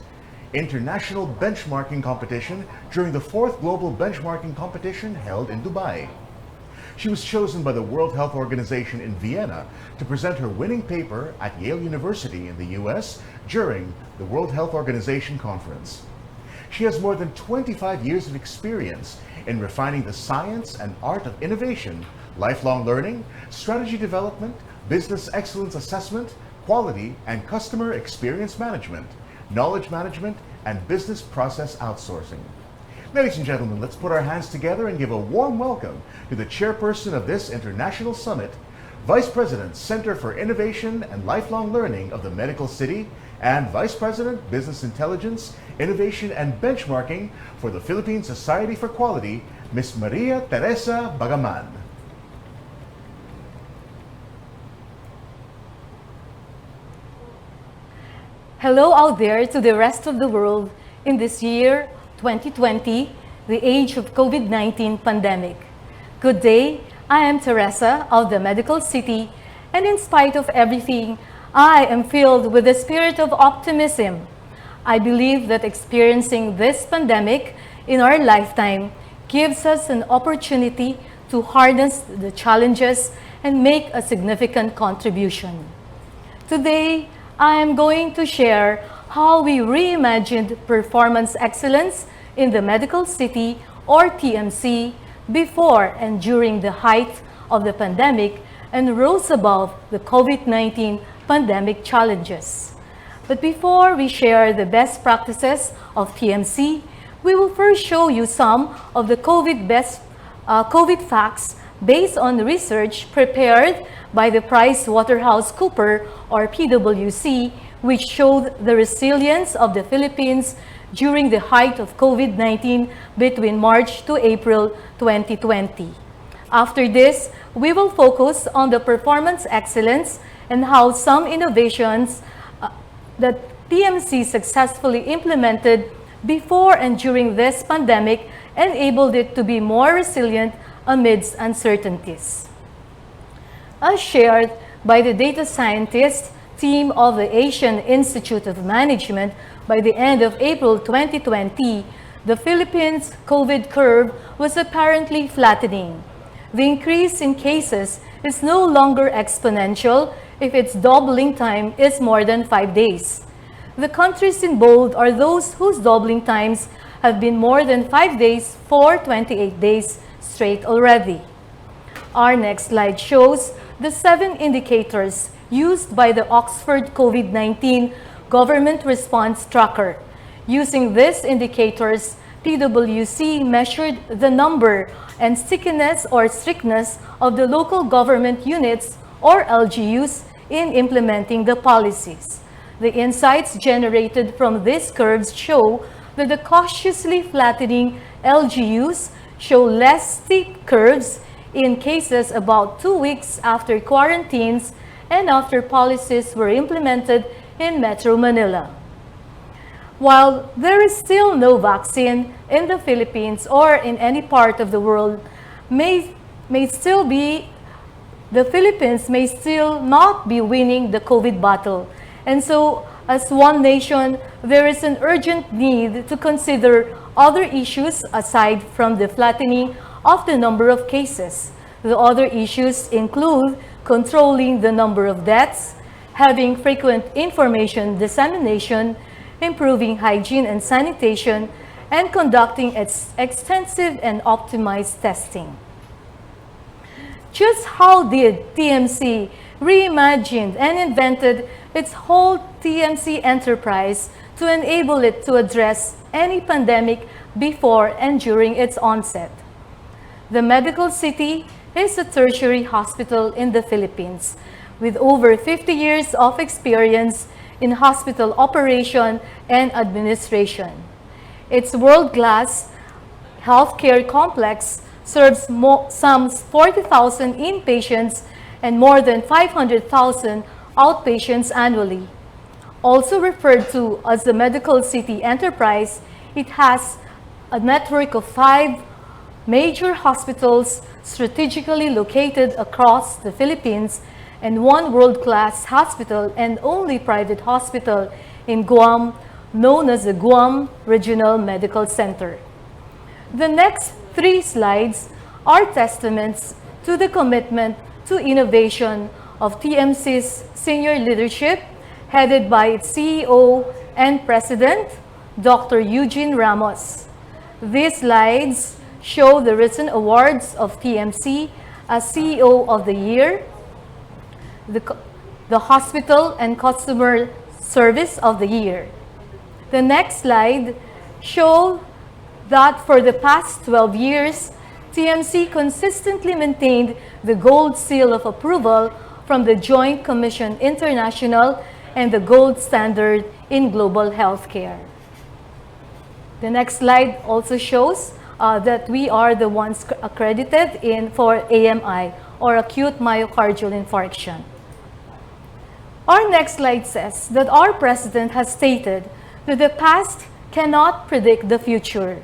International Benchmarking Competition, during the 4th Global Benchmarking Competition held in Dubai. She was chosen by the World Health Organization in Vienna to present her winning paper at Yale University in the US during the World Health Organization conference. She has more than 25 years of experience in refining the science and art of innovation, lifelong learning, strategy development, business excellence assessment, quality and customer experience management, knowledge management, and business process outsourcing. Ladies and gentlemen, let's put our hands together and give a warm welcome to the chairperson of this international summit, Vice President, Center for Innovation and Lifelong Learning of the Medical City, and Vice President, Business Intelligence, Innovation and Benchmarking for the Philippine Society for Quality, Ms. Maria Teresa Bagaman. Hello out there to the rest of the world in this year 2020, the age of COVID-19 pandemic. Good day, I am Teresa of the Medical City, and in spite of everything, I am filled with the spirit of optimism. I believe that experiencing this pandemic in our lifetime gives us an opportunity to harness the challenges and make a significant contribution. Today, I am going to share how we reimagined performance excellence in the Medical City, or TMC, before and during the height of the pandemic, and rose above the COVID-19 pandemic challenges. But before we share the best practices of TMC, we will first show you some of the COVID facts based on research prepared by the PricewaterhouseCoopers or PwC, which showed the resilience of the Philippines during the height of COVID-19 between March to April 2020. After this, we will focus on the performance excellence and how some innovations that TMC successfully implemented before and during this pandemic enabled it to be more resilient amidst uncertainties. As shared by the data scientist team of the Asian Institute of Management, by the end of April 2020, the Philippines' COVID curve was apparently flattening. The increase in cases is no longer exponential if its doubling time is more than 5 days. The countries in bold are those whose doubling times have been more than 5 days for 28 days straight already. Our next slide shows the 7 indicators used by the Oxford COVID-19 Government Response Tracker. Using these indicators, PwC measured the number and stickiness or strictness of the local government units or LGUs in implementing the policies. The insights generated from these curves show that the cautiously flattening LGUs show less steep curves in cases about 2 weeks after quarantines and after policies were implemented in Metro Manila. While there is still no vaccine in the Philippines or in any part of the world, the Philippines may still not be winning the COVID battle. And so, as one nation, there is an urgent need to consider other issues aside from the flattening of the number of cases. The other issues include controlling the number of deaths, having frequent information dissemination, improving hygiene and sanitation, and conducting extensive and optimized testing. Just how did TMC reimagined and invented its whole TMC enterprise to enable it to address any pandemic before and during its onset? The Medical City is a tertiary hospital in the Philippines with over 50 years of experience in hospital operation and administration. Its world-class healthcare complex serves some 40,000 inpatients and more than 500,000 outpatients annually. Also referred to as the Medical City Enterprise, it has a network of 5 major hospitals strategically located across the Philippines and 1 world-class hospital and only private hospital in Guam, known as the Guam Regional Medical Center. The next 3 slides are testaments to the commitment to innovation of TMC's senior leadership, headed by its CEO and President, Dr. Eugene Ramos. These slides show the recent awards of TMC as CEO of the Year, the Hospital and Customer Service of the Year. The next slide shows that for the past 12 years, TMC consistently maintained the gold seal of approval from the Joint Commission International and the gold standard in global healthcare. The next slide also shows that we are the ones accredited for AMI, or acute myocardial infarction. Our next slide says that our president has stated that the past cannot predict the future.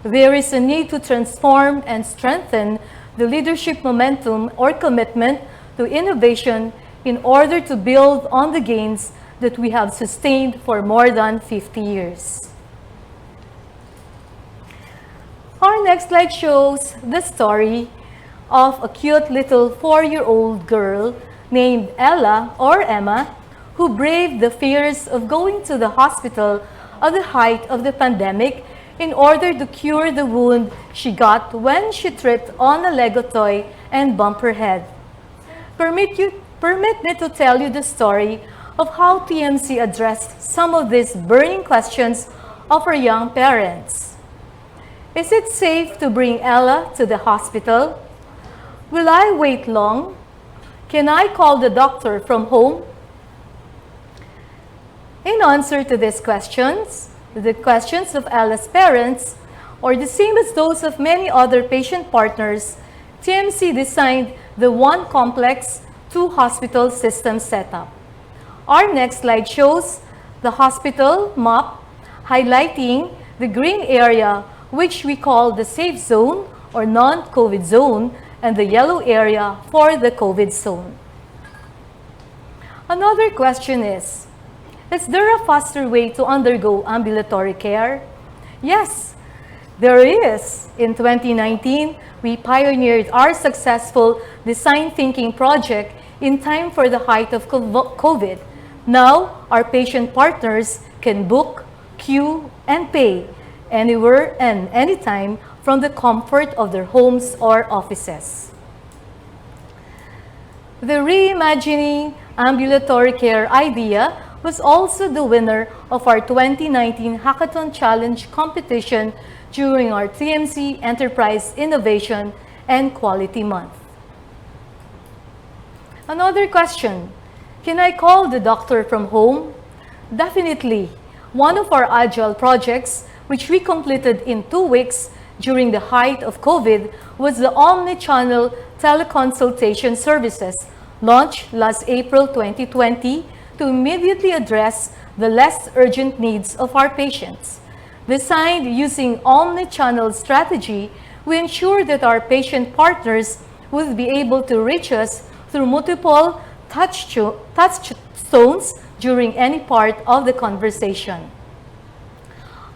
There is a need to transform and strengthen the leadership momentum or commitment to innovation in order to build on the gains that we have sustained for more than 50 years. Our next slide shows the story of a cute little 4-year-old girl named Ella or Emma, who braved the fears of going to the hospital at the height of the pandemic in order to cure the wound she got when she tripped on a Lego toy and bumped her head. Permit me to tell you the story of how TMC addressed some of these burning questions of our young parents. Is it safe to bring Ella to the hospital? Will I wait long? Can I call the doctor from home? In answer to these questions, the questions of Ella's parents, or the same as those of many other patient partners, TMC designed the One Complex, Two Hospital system setup. Our next slide shows the hospital map highlighting the green area, which we call the safe zone or non-COVID zone, and the yellow area for the COVID zone. Another question is there a faster way to undergo ambulatory care? Yes, there is. In 2019, we pioneered our successful design thinking project in time for the height of COVID. Now, our patient partners can book, queue, and pay anywhere and anytime from the comfort of their homes or offices. The reimagining ambulatory care idea was also the winner of our 2019 Hackathon Challenge competition during our TMC Enterprise Innovation and Quality Month. Another question, can I call the doctor from home? Definitely. One of our agile projects, which we completed in 2 weeks during the height of COVID, was the omni-channel teleconsultation services launched last April 2020 to immediately address the less urgent needs of our patients. Designed using omni-channel strategy, we ensure that our patient partners will be able to reach us through multiple touchstones during any part of the conversation.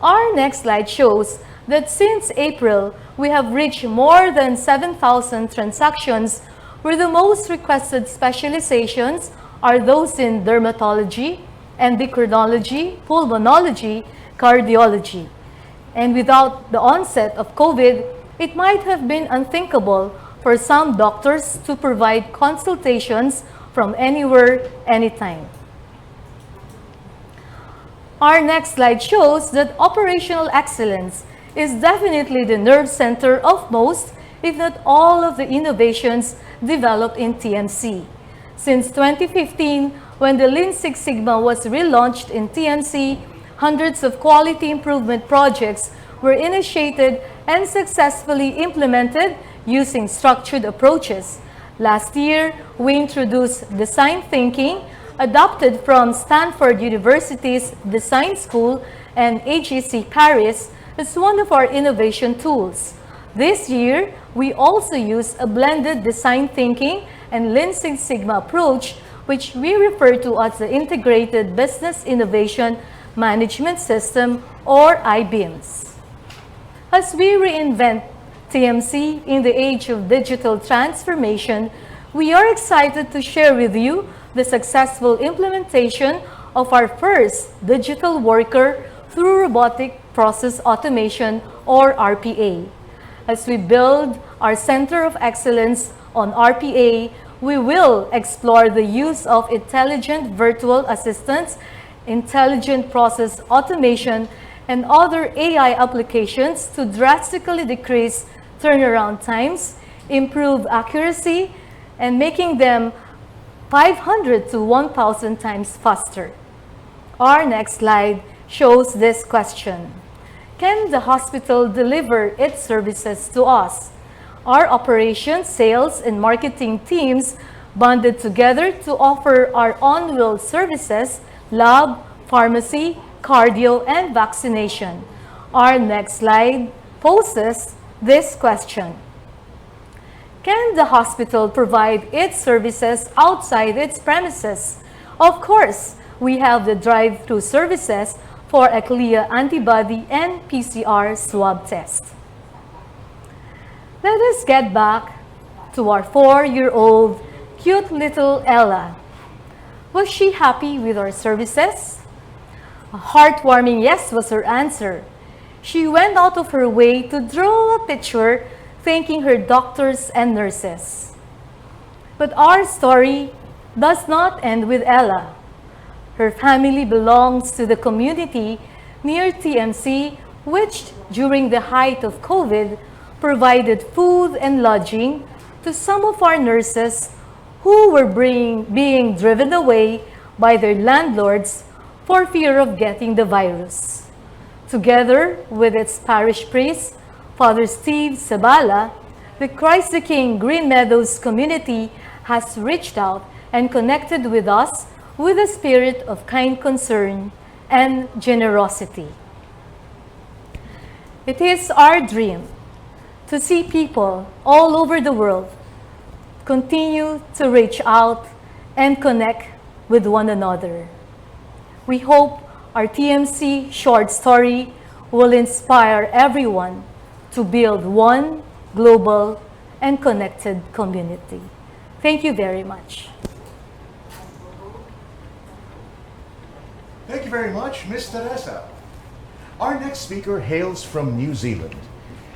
Our next slide shows that since April, we have reached more than 7,000 transactions, where the most requested specializations are those in dermatology, endocrinology, pulmonology, cardiology. And without the onset of COVID, it might have been unthinkable for some doctors to provide consultations from anywhere, anytime. Our next slide shows that operational excellence is definitely the nerve center of most, if not all, of the innovations developed in TMC. Since 2015, when the Lean Six Sigma was relaunched in TMC, hundreds of quality improvement projects were initiated and successfully implemented using structured approaches. Last year, we introduced design thinking, adopted from Stanford University's Design School and HEC Paris as one of our innovation tools. This year, we also use a blended design thinking and Lean Six Sigma approach, which we refer to as the Integrated Business Innovation Management System, or IBIMS. As we reinvent TMC in the age of digital transformation, we are excited to share with you the successful implementation of our first digital worker through robotic process automation, or RPA. As we build our Center of Excellence on RPA, we will explore the use of intelligent virtual assistants, intelligent process automation, and other AI applications to drastically decrease turnaround times, improve accuracy, and making them 500 to 1,000 times faster. Our next slide shows this question. Can the hospital deliver its services to us? Our operations, sales, and marketing teams bonded together to offer our on-wheel services, lab, pharmacy, cardio, and vaccination. Our next slide poses this question. Can the hospital provide its services outside its premises? Of course, we have the drive-through services for a CLIA antibody and PCR swab test. Let us get back to our 4-year-old cute little Ella. Was she happy with our services? A heartwarming yes was her answer. She went out of her way to draw a picture thanking her doctors and nurses. But our story does not end with Ella. Her family belongs to the community near TMC, which during the height of COVID provided food and lodging to some of our nurses who were being driven away by their landlords for fear of getting the virus. Together with its parish priest, Father Steve Sabala, the Christ the King Green Meadows community has reached out and connected with us with a spirit of kind concern and generosity. It is our dream to see people all over the world continue to reach out and connect with one another. We hope our TMC short story will inspire everyone to build one global and connected community. Thank you very much. Thank you very much, Ms. Teresa. Our next speaker hails from New Zealand.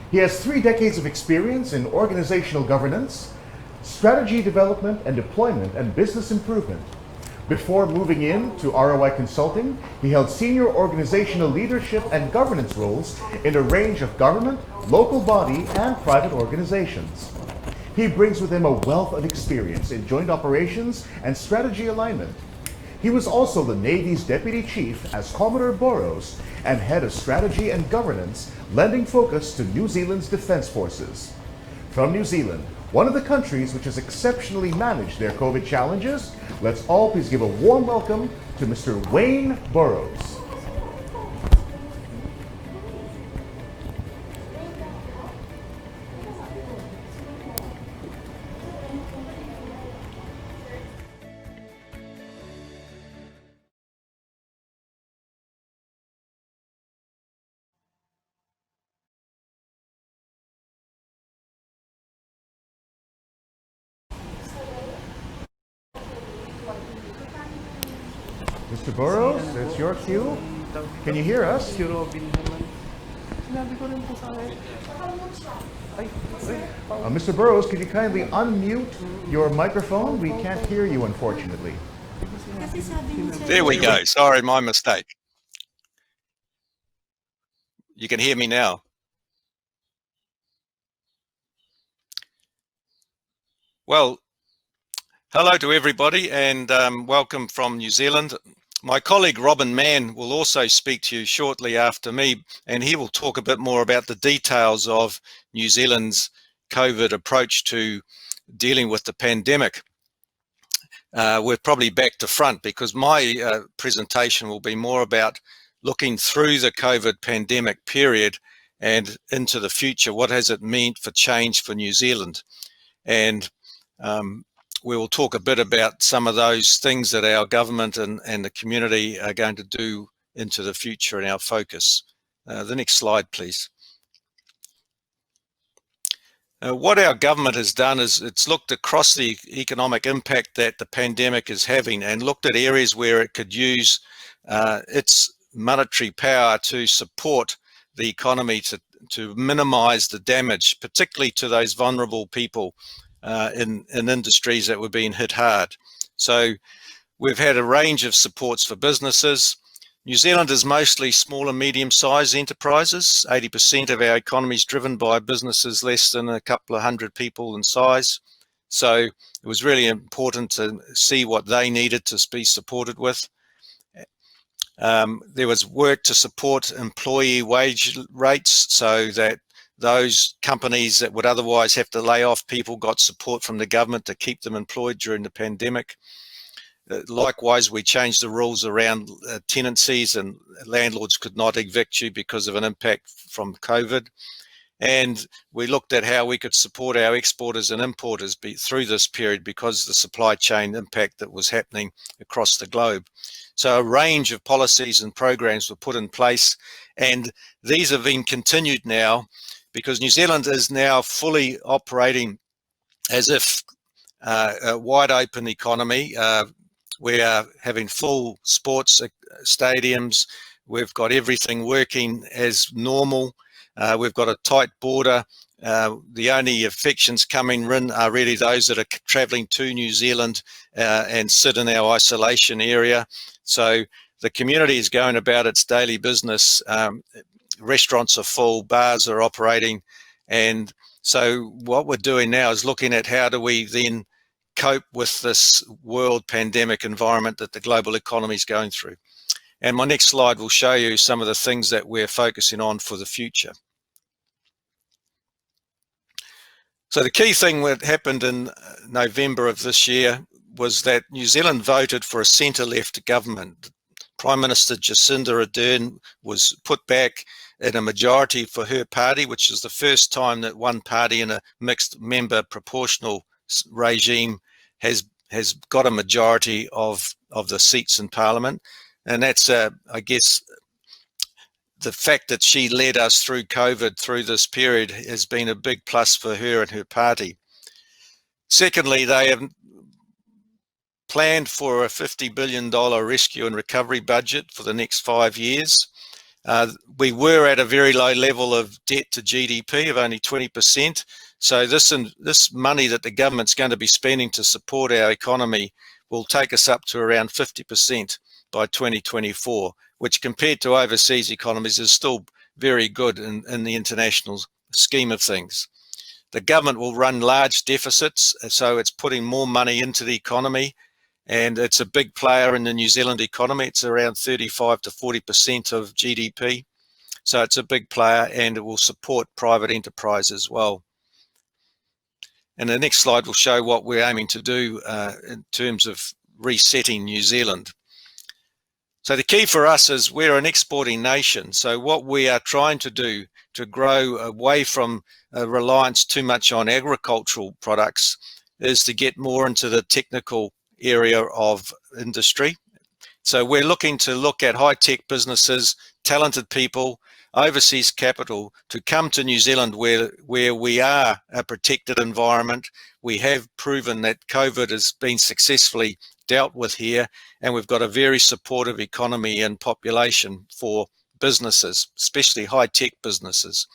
He has 3 decades of experience in organizational governance, strategy development and deployment, and business improvement. Before moving into ROI Consulting, he held senior organizational leadership and governance roles in a range of government, local body, and private organizations. He brings with him a wealth of experience in joint operations and strategy alignment. He was also the Navy's Deputy Chief as Commodore Burrows and Head of Strategy and Governance, lending focus to New Zealand's defense forces. From New Zealand, one of the countries which has exceptionally managed their COVID challenges, let's all please give a warm welcome to Mr. Wayne Burrows. Mr. Burrows, it's your cue. Can you hear us? Mr. Burrows, could you kindly unmute your microphone? We can't hear you, unfortunately. There we go. Sorry, my mistake. You can hear me now. Well, hello to everybody and welcome from New Zealand. My colleague Robin Mann will also speak to you shortly after me, and he will talk a bit more about the details of New Zealand's COVID approach to dealing with the pandemic. We're probably back to front because my presentation will be more about looking through the COVID pandemic period and into the future. What has it meant for change for New Zealand? And we will talk a bit about some of those things that our government and the community are going to do into the future in our focus. The next slide, please. What our government has done is it's looked across the economic impact that the pandemic is having and looked at areas where it could use its monetary power to support the economy to minimize the damage, particularly to those vulnerable people in industries that were being hit hard. So we've had a range of supports for businesses. New Zealand is mostly small and medium-sized enterprises. 80% of our economy is driven by businesses less than a couple of hundred people in size. So it was really important to see what they needed to be supported with. There was work to support employee wage rates so that those companies that would otherwise have to lay off people got support from the government to keep them employed during the pandemic. Likewise, we changed the rules around tenancies, and landlords could not evict you because of an impact from COVID. And we looked at how we could support our exporters and importers through this period because of the supply chain impact that was happening across the globe. So a range of policies and programs were put in place, and these have been continued now because New Zealand is now fully operating as if a wide open economy. We are having full sports stadiums. We've got everything working as normal. We've got a tight border The only infections coming in are really those that are travelling to New Zealand and sit in our isolation area. So the community is going about its daily business. Restaurants are full, bars are operating, and so what we're doing now is looking at how do we then cope with this world pandemic environment that the global economy is going through. And my next slide will show you some of the things that we're focusing on for the future. So the key thing that happened in November of this year was that New Zealand voted for a centre-left government. Prime Minister Jacinda Ardern was put back in a majority for her party, which is the first time that one party in a mixed member proportional regime has got a majority of the seats in Parliament. And that's, I guess, the fact that she led us through COVID, through this period, has been a big plus for her and her party. Secondly, they have planned for a $50 billion rescue and recovery budget for the next 5 years. We were at a very low level of debt to GDP of only 20%. So this money that the government's going to be spending to support our economy will take us up to around 50% by 2024, which compared to overseas economies is still very good in the international scheme of things. The government will run large deficits, so it's putting more money into the economy, and it's a big player in the New Zealand economy. It's around 35 to 40% of GDP. So it's a big player, and it will support private enterprise as well. And the next slide will show what we're aiming to do in terms of resetting New Zealand. So the key for us is we're an exporting nation. So what we are trying to do to grow away from reliance too much on agricultural products is to get more into the technical area of industry. So we're looking at high-tech businesses, talented people, overseas capital to come to New Zealand where we are a protected environment. We have proven that COVID has been successfully dealt with here, and we've got a very supportive economy and population for businesses, especially high-tech businesses.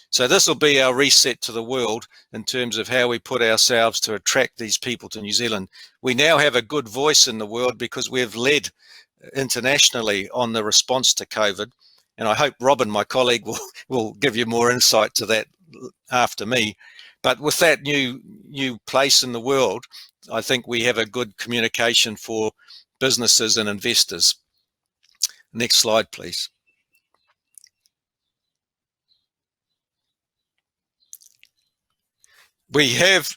So this will be our reset to the world in terms of how we put ourselves to attract these people to New Zealand. We now have a good voice in the world because we've led internationally on the response to COVID. And I hope Robin, my colleague, will give you more insight to that after me. But with that new place in the world, I think we have a good communication for businesses and investors. Next slide, please. We have,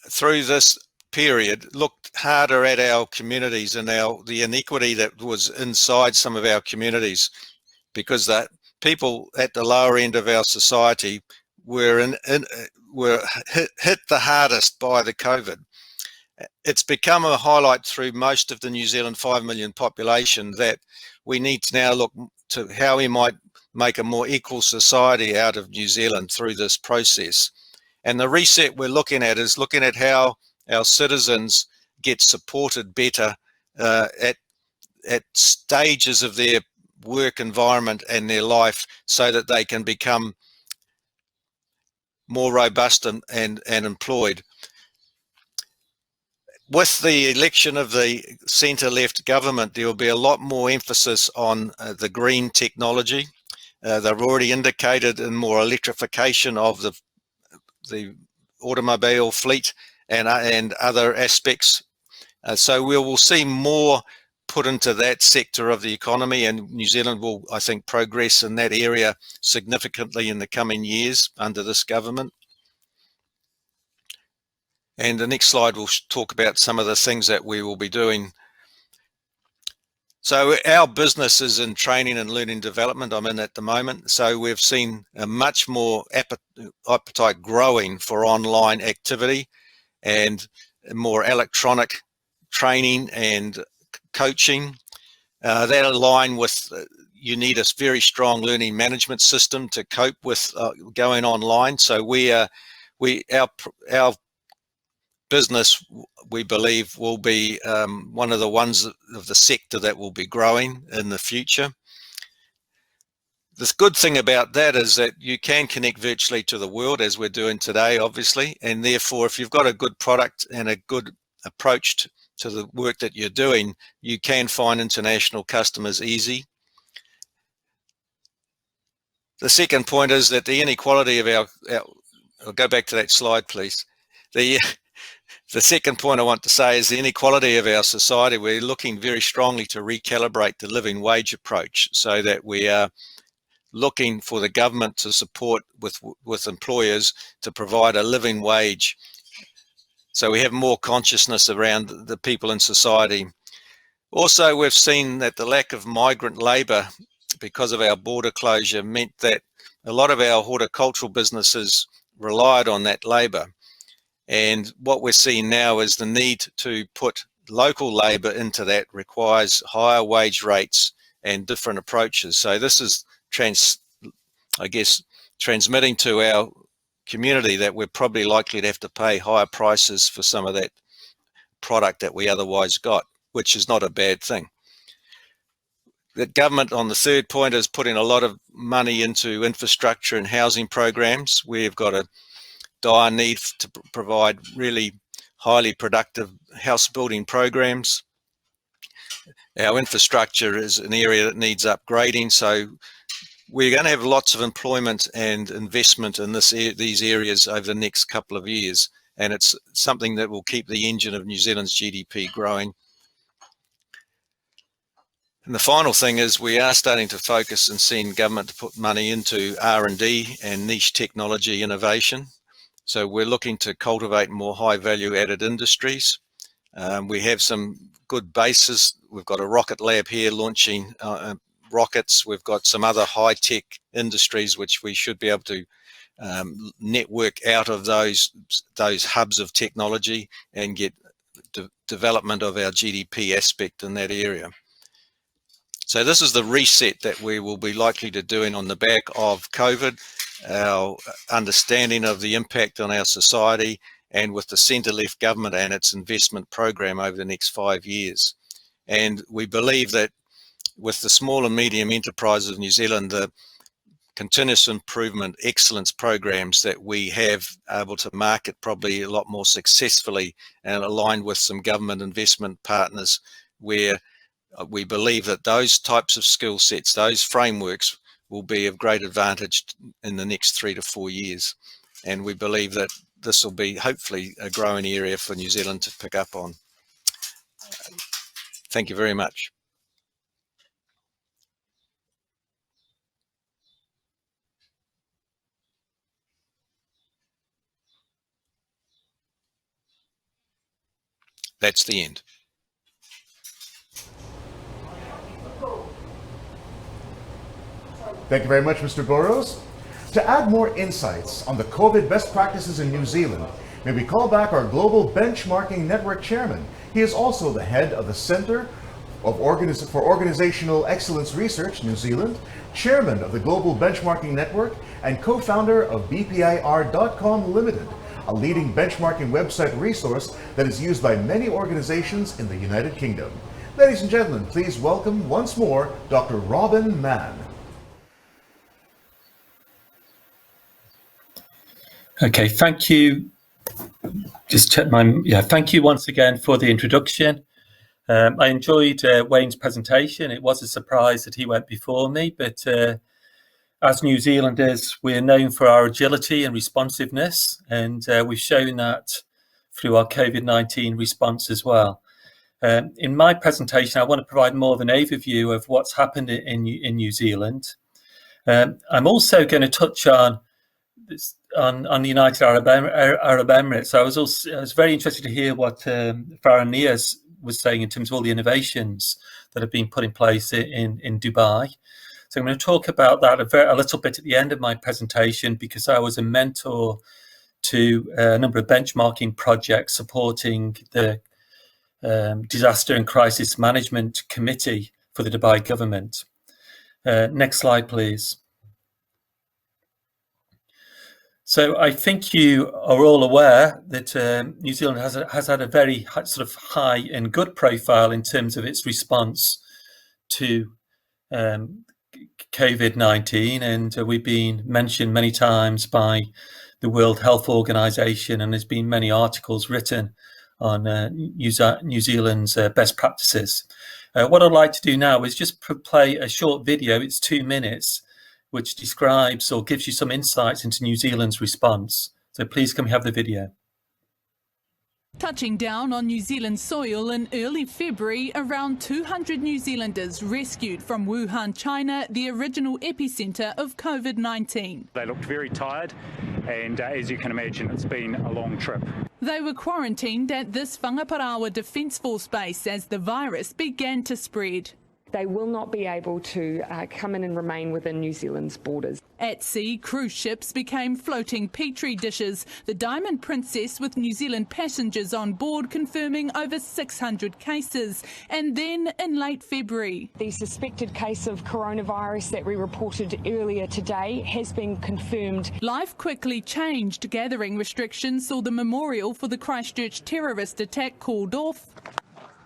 through this period, looked harder at our communities and the inequity that was inside some of our communities, because that people at the lower end of our society were hit the hardest by the COVID. It's become a highlight through most of the New Zealand 5 million population that we need to now look to how we might make a more equal society out of New Zealand through this process. And the reset we're looking at is looking at how our citizens get supported better at stages of their work environment and their life, so that they can become more robust and employed. With the election of the centre-left government, there will be a lot more emphasis on the green technology. They've already indicated in more electrification of the automobile fleet and other aspects. So we will see more put into that sector of the economy, and New Zealand will, I think, progress in that area significantly in the coming years under this government. And the next slide will talk about some of the things that we will be doing. So our business is in training and learning development. I'm in at the moment. So we've seen a much more appetite growing for online activity and more electronic training and coaching. That align with you need a very strong learning management system to cope with going online. So our business, we believe, will be one of the ones of the sector that will be growing in the future. The good thing about that is that you can connect virtually to the world, as we're doing today, obviously, and therefore if you've got a good product and a good approach to the work that you're doing, you can find international customers easy. The second point is that the inequality of our I'll go back to that slide, please. The second point I want to say is the inequality of our society. We're looking very strongly to recalibrate the living wage approach so that we are looking for the government to support with employers to provide a living wage. So we have more consciousness around the people in society. Also, we've seen that the lack of migrant labour because of our border closure meant that a lot of our horticultural businesses relied on that labour. And what we're seeing now is the need to put local labour into that requires higher wage rates and different approaches. So this is transmitting to our community that we're probably likely to have to pay higher prices for some of that product that we otherwise got, which is not a bad thing. The government, on the third point, is putting a lot of money into infrastructure and housing programs. We've got a dire need to provide really highly productive house building programs. Our infrastructure is an area that needs upgrading, so we're going to have lots of employment and investment in these areas over the next couple of years, and it's something that will keep the engine of New Zealand's GDP growing. And the final thing is we are starting to focus and seeing government to put money into R&D and niche technology innovation. So we're looking to cultivate more high value added industries. We have some good bases. We've got a rocket lab here launching rockets. We've got some other high tech industries which we should be able to network out of those hubs of technology and get development of our GDP aspect in that area. So this is the reset that we will be likely to doing on the back of COVID, our understanding of the impact on our society, and with the centre-left government and its investment program over the next 5 years. And we believe that with the small and medium enterprises of New Zealand, the continuous improvement excellence programs that we have able to market probably a lot more successfully and aligned with some government investment partners, where we believe that those types of skill sets, those frameworks, will be of great advantage in the next 3 to 4 years. And we believe that this will be hopefully a growing area for New Zealand to pick up on. Thank you very much. That's the end. Thank you very much, Mr. Burrows. To add more insights on the COVID best practices in New Zealand, may we call back our Global Benchmarking Network Chairman. He is also the head of the Centre for Organizational Excellence Research, New Zealand, chairman of the Global Benchmarking Network, and co-founder of BPIR.com Limited, a leading benchmarking website resource that is used by many organizations in the United Kingdom. Ladies and gentlemen, please welcome once more Dr. Robin Mann. Okay, thank you. Just check thank you once again for the introduction. I enjoyed Wayne's presentation. It was a surprise that he went before me, but as New Zealanders, we're known for our agility and responsiveness, and we've shown that through our COVID-19 response as well. In my presentation, I want to provide more of an overview of what's happened in New Zealand. I'm also going to touch on the United Arab Emirates. I was very interested to hear what Farah Niaz was saying in terms of all the innovations that have been put in place in Dubai. So I'm going to talk about that a little bit at the end of my presentation, because I was a mentor to a number of benchmarking projects supporting the Disaster and Crisis Management Committee for the Dubai government. Next slide, please. So I think you are all aware that New Zealand has had a very sort of high and good profile in terms of its response to COVID-19, and we've been mentioned many times by the World Health Organization, and there's been many articles written on New Zealand's best practices. What I'd like to do now is just play a short video. It's 2 minutes, which describes or gives you some insights into New Zealand's response. So please can we have the video? Touching down on New Zealand soil in early February, around 200 New Zealanders rescued from Wuhan, China, the original epicentre of COVID-19. They looked very tired, and as you can imagine, it's been a long trip. They were quarantined at this Whangaparaoa Defence Force base as the virus began to spread. They will not be able to come in and remain within New Zealand's borders. At sea, cruise ships became floating petri dishes. The Diamond Princess with New Zealand passengers on board confirming over 600 cases. And then in late February, the suspected case of coronavirus that we reported earlier today has been confirmed. Life quickly changed. Gathering restrictions saw the memorial for the Christchurch terrorist attack called off,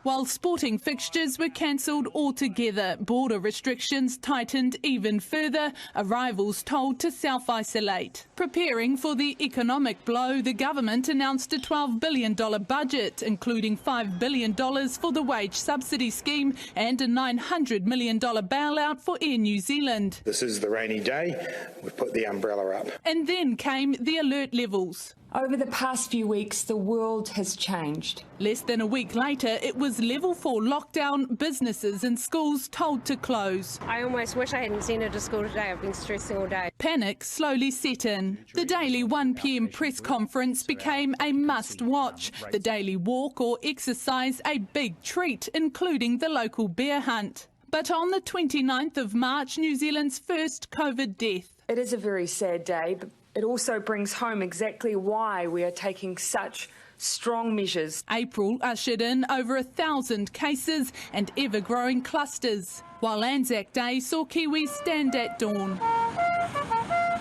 while sporting fixtures were cancelled altogether. Border restrictions tightened even further, arrivals told to self-isolate. Preparing for the economic blow, the government announced a $12 billion budget, including $5 billion for the wage subsidy scheme and a $900 million bailout for Air New Zealand. This is the rainy day, we've put the umbrella up. And then came the alert levels. Over the past few weeks, the world has changed. Less than a week later, it was level 4 lockdown, businesses and schools told to close. I almost wish I hadn't sent her to school today. I've been stressing all day. Panic slowly set in. The daily 1 p.m. press conference became a must-watch. The daily walk or exercise a big treat, including the local bear hunt. But on the 29th of March, New Zealand's first COVID death. It is a very sad day, but it also brings home exactly why we are taking such strong measures. April ushered in over 1,000 cases and ever-growing clusters, while Anzac Day saw Kiwis stand at dawn.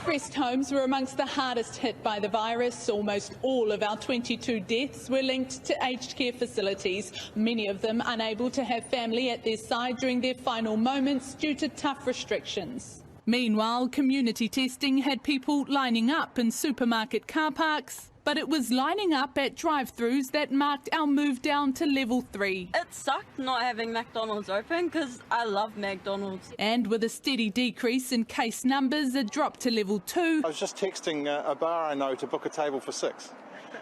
Rest homes were amongst the hardest hit by the virus. Almost all of our 22 deaths were linked to aged care facilities, many of them unable to have family at their side during their final moments due to tough restrictions. Meanwhile, community testing had people lining up in supermarket car parks, but it was lining up at drive-thrus that marked our move down to level 3. It sucked not having McDonald's open because I love McDonald's. And with a steady decrease in case numbers, a drop to level 2. I was just texting a bar I know to book a table for 6.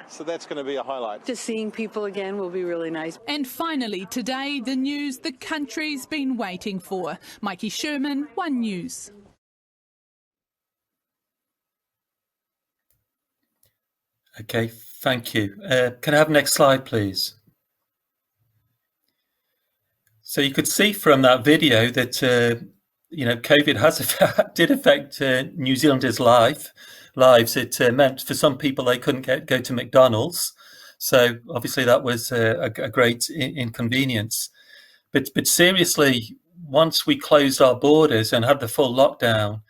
So that's going to be a highlight. Just seeing people again will be really nice. And finally today, the news the country's been waiting for. Mikey Sherman, One News. Okay, thank you. Can I have next slide, please? So you could see from that video that COVID did affect New Zealanders' lives. It meant for some people they couldn't go to McDonald's, so obviously that was a great inconvenience. But seriously, once we closed our borders and had the full lockdown,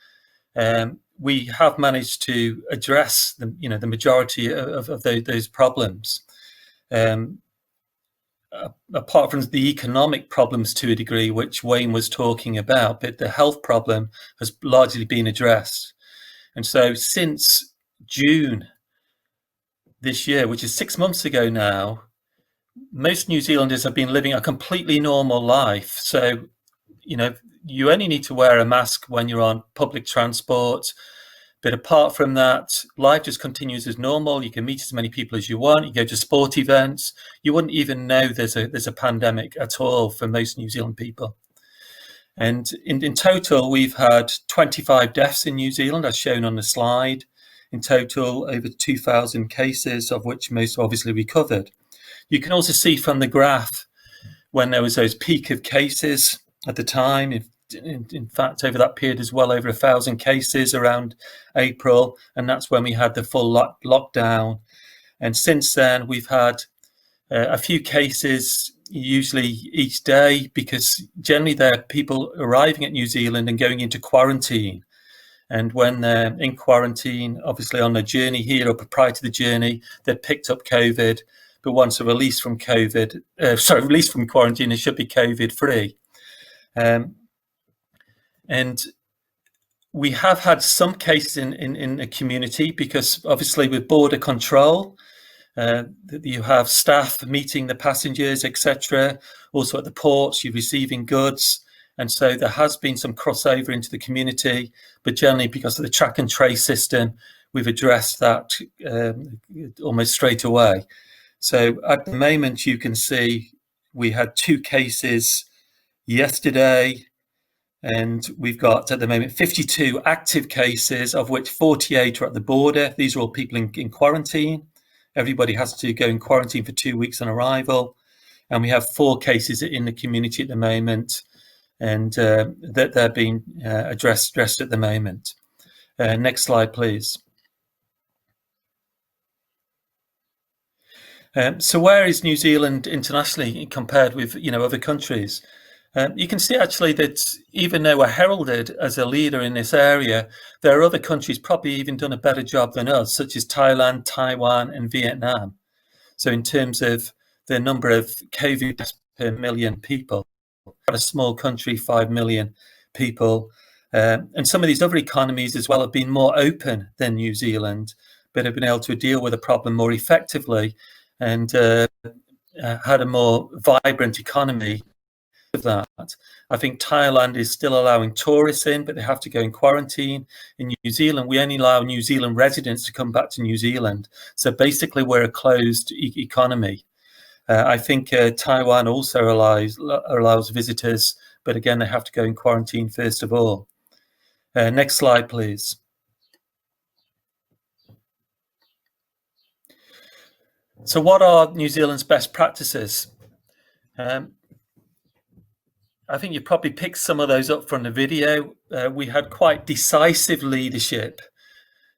we have managed to address the majority of those problems. Apart from the economic problems to a degree, which Wayne was talking about, but the health problem has largely been addressed. And so since June this year, which is 6 months ago now, most New Zealanders have been living a completely normal life. So, you only need to wear a mask when you're on public transport. But apart from that, life just continues as normal. You can meet as many people as you want. You go to sport events. You wouldn't even know there's a pandemic at all for most New Zealand people. And in total, we've had 25 deaths in New Zealand, as shown on the slide. In total, over 2,000 cases, of which most obviously recovered. You can also see from the graph when there was those peak of cases at the time. In fact, over that period is well over 1,000 cases around April, and that's when we had the full lockdown. And since then, we've had a few cases, usually each day, because generally there are people arriving at New Zealand and going into quarantine. And when they're in quarantine, obviously on the journey here or prior to the journey, they picked up COVID. But once they're released from released from quarantine, it should be COVID-free. And we have had some cases in the community because obviously with border control, you have staff meeting the passengers, etc. Also at the ports, you're receiving goods. And so there has been some crossover into the community, but generally because of the track and trace system, we've addressed that almost straight away. So at the moment, you can see we had 2 cases yesterday, and we've got at the moment 52 active cases, of which 48 are at the border. These are all people in quarantine. Everybody has to go in quarantine for 2 weeks on arrival. And we have 4 cases in the community at the moment, and that they're being addressed at the moment. Next slide, please. So where is New Zealand internationally compared with other countries? You can see actually that even though we're heralded as a leader in this area, there are other countries probably even done a better job than us, such as Thailand, Taiwan and Vietnam. So in terms of the number of COVID deaths per million people, a small country, 5 million people. And some of these other economies as well have been more open than New Zealand, but have been able to deal with the problem more effectively and had a more vibrant economy of that. I think Thailand is still allowing tourists in, but they have to go in quarantine. In New Zealand, we only allow New Zealand residents to come back to New Zealand. So basically, we're a closed economy. I think Taiwan also allows visitors, but again, they have to go in quarantine first of all. Next slide, please. So what are New Zealand's best practices? I think you probably picked some of those up from the video. We had quite decisive leadership,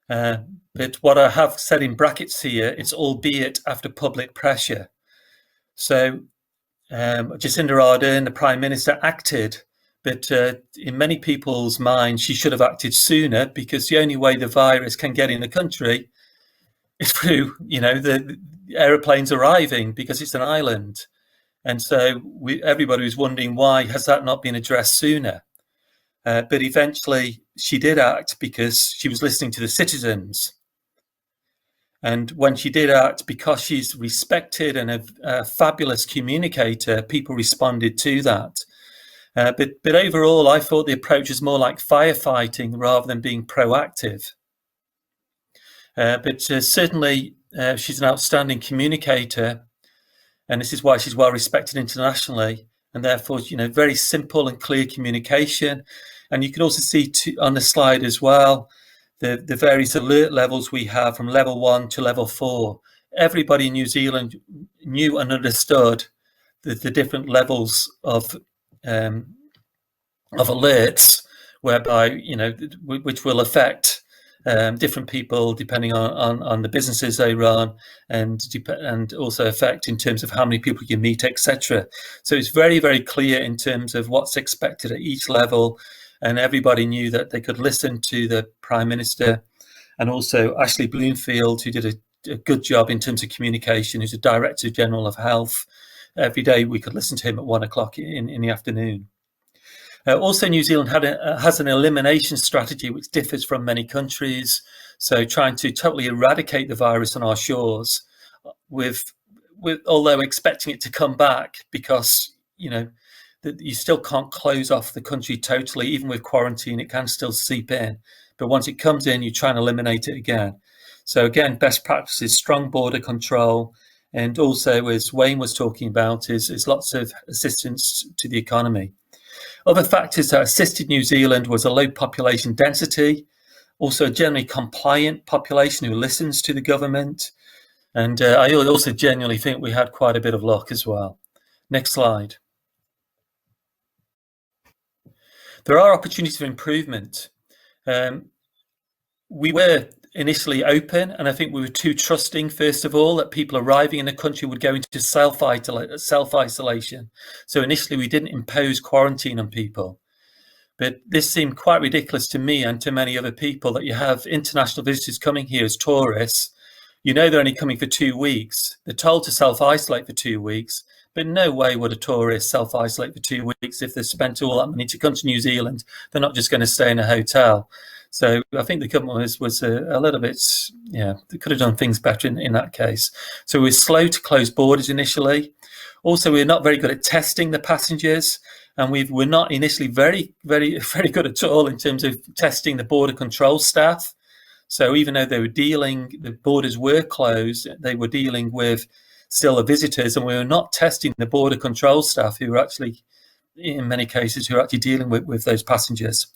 but what I have said in brackets here, it's albeit after public pressure. So Jacinda Ardern, the Prime Minister, acted, but in many people's minds, she should have acted sooner, because the only way the virus can get in the country is through, the aeroplanes arriving, because it's an island. And so everybody was wondering, why has that not been addressed sooner? But eventually she did act because she was listening to the citizens. And when she did act, because she's respected and a fabulous communicator, people responded to that. But overall, I thought the approach was more like firefighting rather than being proactive. But certainly she's an outstanding communicator. And this is why she's well respected internationally, and therefore, very simple and clear communication. And you can also see on the slide as well, the various alert levels we have from level 1 to level 4. Everybody in New Zealand knew and understood the different levels of alerts, whereby, which will affect different people depending on the businesses they run, and also affect in terms of how many people you meet, etc. So it's very, very clear in terms of what's expected at each level, and everybody knew that they could listen to the Prime Minister, and also Ashley Bloomfield, who did a good job in terms of communication, who's a Director General of Health. Every day we could listen to him at 1 o'clock in the afternoon. Also, New Zealand has an elimination strategy which differs from many countries. So trying to totally eradicate the virus on our shores, although expecting it to come back, because you still can't close off the country totally. Even with quarantine, it can still seep in. But once it comes in, you try and eliminate it again. So again, best practice is strong border control, and also, as Wayne was talking about, is lots of assistance to the economy. Other factors that assisted New Zealand was a low population density, also a generally compliant population who listens to the government. And I also genuinely think we had quite a bit of luck as well. Next slide. There are opportunities for improvement. We were initially open, and I think we were too trusting, first of all, that people arriving in the country would go into self-isolation. So initially we didn't impose quarantine on people. But this seemed quite ridiculous to me and to many other people, that you have international visitors coming here as tourists. They're only coming for 2 weeks. They're told to self-isolate for 2 weeks, But no way would a tourist self-isolate for 2 weeks if they spent all that money to come to New Zealand. They're not just going to stay in a hotel. So I think the government was a little bit, they could have done things better in that case. So we were slow to close borders initially. Also, we're not very good at testing the passengers, and we're not initially very, very, very good at all in terms of testing the border control staff. So even though the borders were closed, they were dealing with still the visitors, and we were not testing the border control staff who were actually, in many cases, who are actually dealing with those passengers.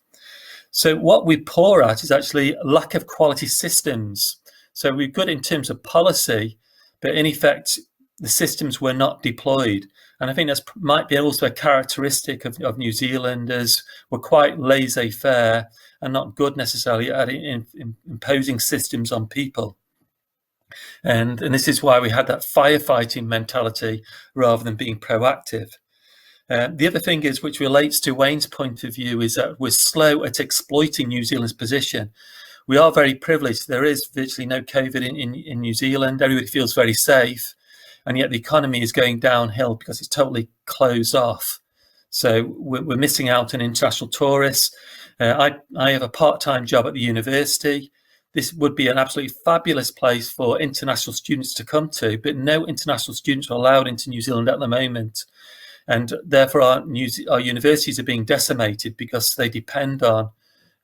So what we're poor at is actually lack of quality systems. So we're good in terms of policy, but in effect, the systems were not deployed. And I think that might be also a characteristic of New Zealanders. We're quite laissez-faire and not good necessarily at imposing systems on people. And this is why we had that firefighting mentality rather than being proactive. The other thing is, which relates to Wayne's point of view, is that we're slow at exploiting New Zealand's position. We are very privileged. There is virtually no COVID in New Zealand. Everybody feels very safe. And yet the economy is going downhill because it's totally closed off. So we're missing out on international tourists. I have a part-time job at the university. This would be an absolutely fabulous place for international students to come to, but no international students are allowed into New Zealand at the moment. And therefore our universities are being decimated because they depend on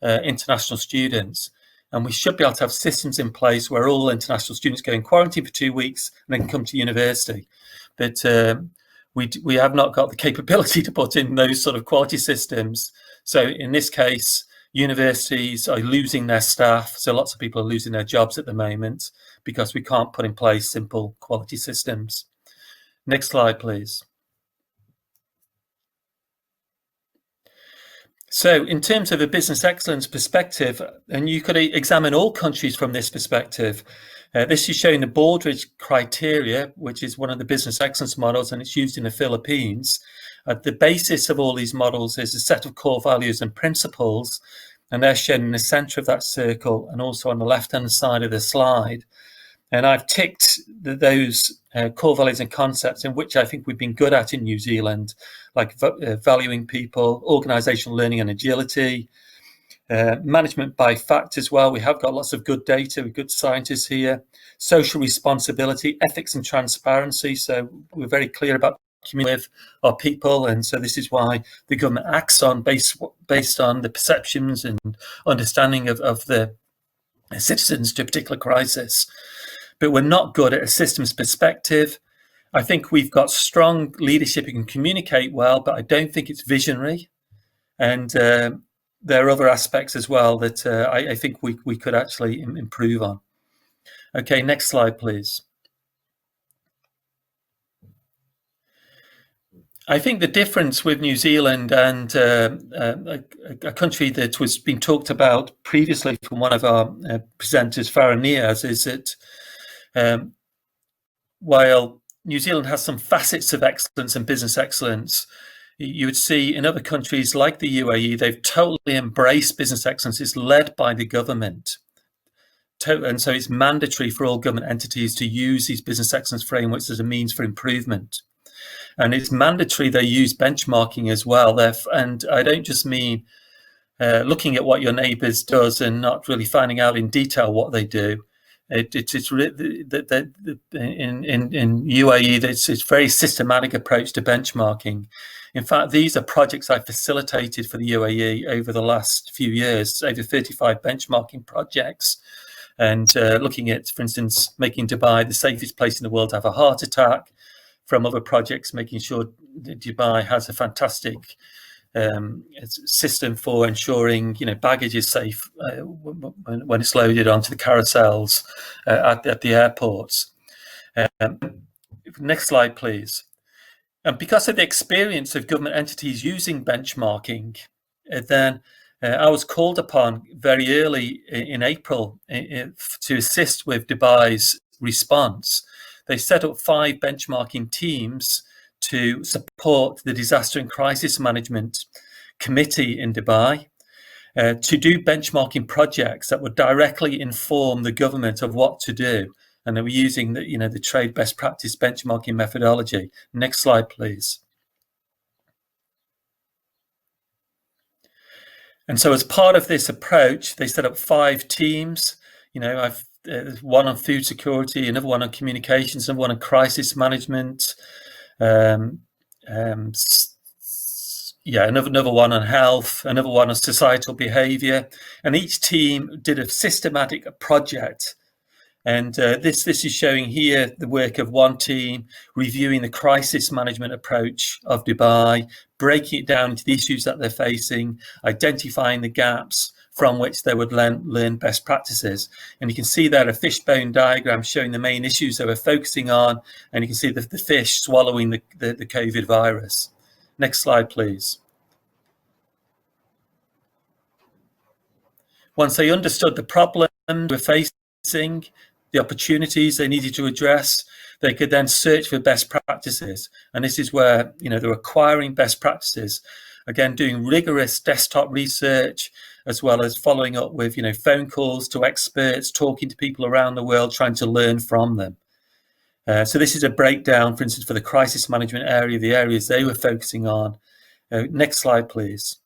international students. And we should be able to have systems in place where all international students go in quarantine for 2 weeks and then come to university. But we have not got the capability to put in those sort of quality systems. So in this case, universities are losing their staff. So lots of people are losing their jobs at the moment because we can't put in place simple quality systems. Next slide, please. So in terms of a business excellence perspective, and you could examine all countries from this perspective, this is showing the Baldrige criteria, which is one of the business excellence models, and it's used in the Philippines. The basis of all these models is a set of core values and principles, and they're shown in the center of that circle and also on the left-hand side of the slide. And I've ticked those core values and concepts in which I think we've been good at in New Zealand, like valuing people, organizational learning and agility, management by fact as well. We have got lots of good data, with good scientists here, social responsibility, ethics and transparency. So we're very clear about communicating with our people. And so this is why the government acts on based on the perceptions and understanding of the citizens to a particular crisis. But we're not good at a systems perspective. I think we've got strong leadership who can communicate well, but I don't think it's visionary. And there are other aspects as well that I think we could actually improve on. Okay, next slide, please. I think the difference with New Zealand and a country that was being talked about previously from one of our presenters, Farah Niaz, is that while New Zealand has some facets of excellence and business excellence, you would see in other countries like the UAE, they've totally embraced business excellence. It's led by the government. And so it's mandatory for all government entities to use these business excellence frameworks as a means for improvement. And it's mandatory they use benchmarking as well. And I don't just mean looking at what your neighbours does and not really finding out in detail what they do. It's in UAE, it's a very systematic approach to benchmarking. In fact, these are projects I facilitated for the UAE over the last few years, over 35 benchmarking projects. And looking at, for instance, making Dubai the safest place in the world to have a heart attack, from other projects, making sure that Dubai has a fantastic system for ensuring, baggage is safe when it's loaded onto the carousels at the airports. Next slide, please. And because of the experience of government entities using benchmarking, then I was called upon very early in April to assist with Dubai's response. They set up 5 benchmarking teams to support the Disaster and Crisis Management Committee in Dubai to do benchmarking projects that would directly inform the government of what to do. and they were using the trade best practice benchmarking methodology. Next slide, please. And so as part of this approach, they set up 5 teams. One on food security, another one on communications, another one on crisis management, another one on health, another one on societal behavior. And each team did a systematic project. And this is showing here the work of one team reviewing the crisis management approach of Dubai, breaking it down into the issues that they're facing, identifying the gaps from which they would learn best practices. And you can see there a fishbone diagram showing the main issues they were focusing on, and you can see the fish swallowing the COVID virus. Next slide, please. Once they understood the problem they were facing, the opportunities they needed to address, they could then search for best practices. And this is where, they're acquiring best practices, again, doing rigorous desktop research, as well as following up with, phone calls to experts, talking to people around the world, trying to learn from them. So this is a breakdown, for instance, for the crisis management area, the areas they were focusing on. Next slide, please.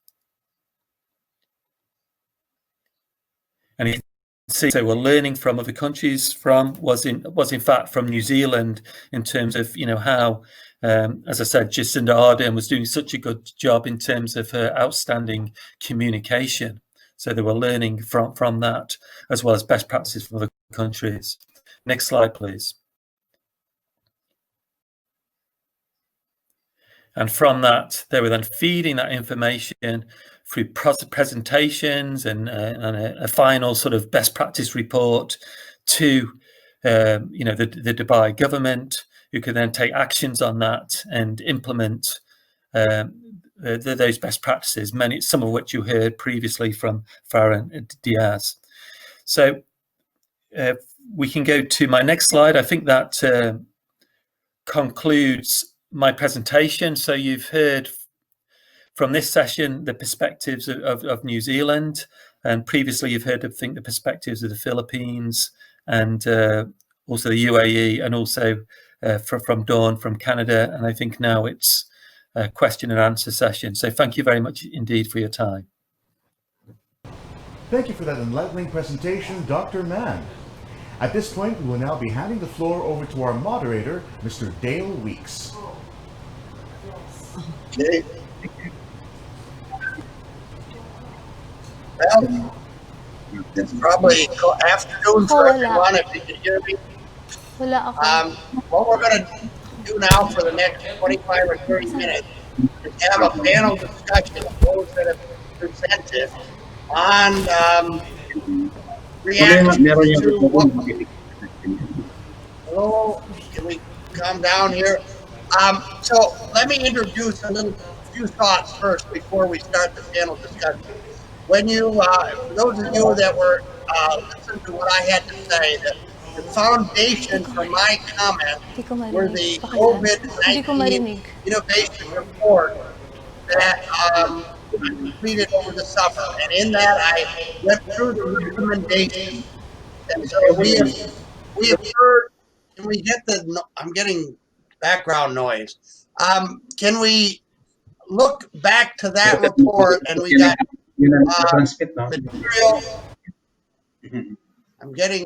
And you can see, so we're learning from other countries was in fact from New Zealand, in terms of, how, as I said, Jacinda Ardern was doing such a good job in terms of her outstanding communication. So they were learning from that, as well as best practices from other countries. Next slide, please. And from that, they were then feeding that information through presentations and a final sort of best practice report to the Dubai government, who could then take actions on that and implement those best practices, some of which you heard previously from Farah and Diaz. So we can go to my next slide. I think that concludes my presentation. So you've heard from this session the perspectives of New Zealand, and previously you've heard, I think, the perspectives of the Philippines, and also the UAE, and also from Dawn from Canada. And I think now it's a question and answer session. So thank you very much indeed for your time. Thank you for that enlightening presentation, Dr. Mann. At this point, we will now be handing the floor over to our moderator, Mr. Dale Weeks. Okay. Well, it's probably afternoon for everyone, if you can hear me. What we're going to do now for the next 25 or 30 minutes is have a panel discussion of those that have presented on reaction to what hello, can we calm down here? So let me introduce a few thoughts first before we start the panel discussion. When you, for those of you that were listening to what I had to say, the foundation for my comment were the COVID-19 innovation report that I completed over the summer, and in that I went through the recommendations. And so we have heard. Can we get the? I'm getting background noise. Can we look back to that report? And we got material. I'm getting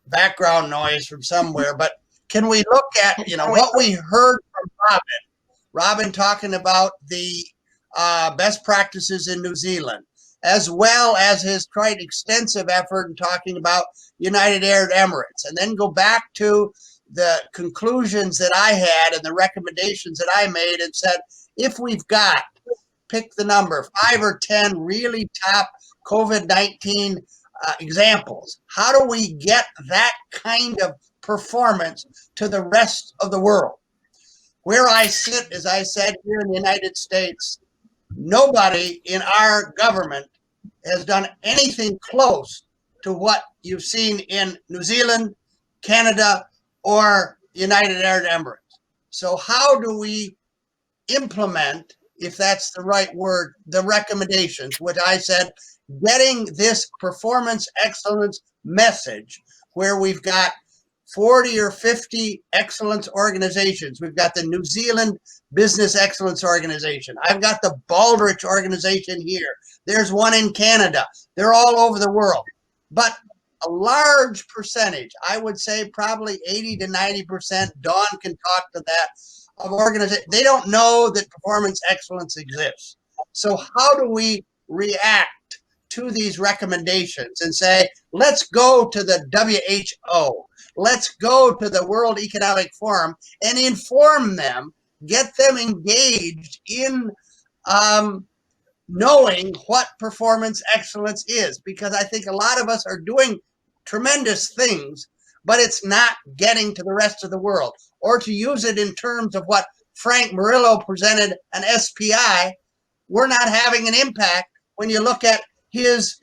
background noise from somewhere, but can we look at what we heard from Robin talking about the best practices in New Zealand, as well as his quite extensive effort in talking about United Arab Emirates, and then go back to the conclusions that I had and the recommendations that I made, and said, if we've got, pick the number, 5 or 10 really top COVID-19 examples, how do we get that kind of performance to the rest of the world? Where I sit, as I said, here in the United States, nobody in our government has done anything close to what you've seen in New Zealand, Canada, or United Arab Emirates. So how do we implement, if that's the right word, the recommendations, which I said, getting this performance excellence message where we've got 40 or 50 excellence organizations. We've got the New Zealand Business Excellence Organization. I've got the Baldrige organization here. There's one in Canada. They're all over the world. But a large percentage, I would say probably 80 to 90%, Dawn can talk to that, of organizations, they don't know that performance excellence exists. So how do we react to these recommendations and say, let's go to the WHO, let's go to the World Economic Forum and inform them, get them engaged in knowing what performance excellence is, because I think a lot of us are doing tremendous things, but it's not getting to the rest of the world. Or to use it in terms of what Frank Murillo presented, an SPI, we're not having an impact when you look at his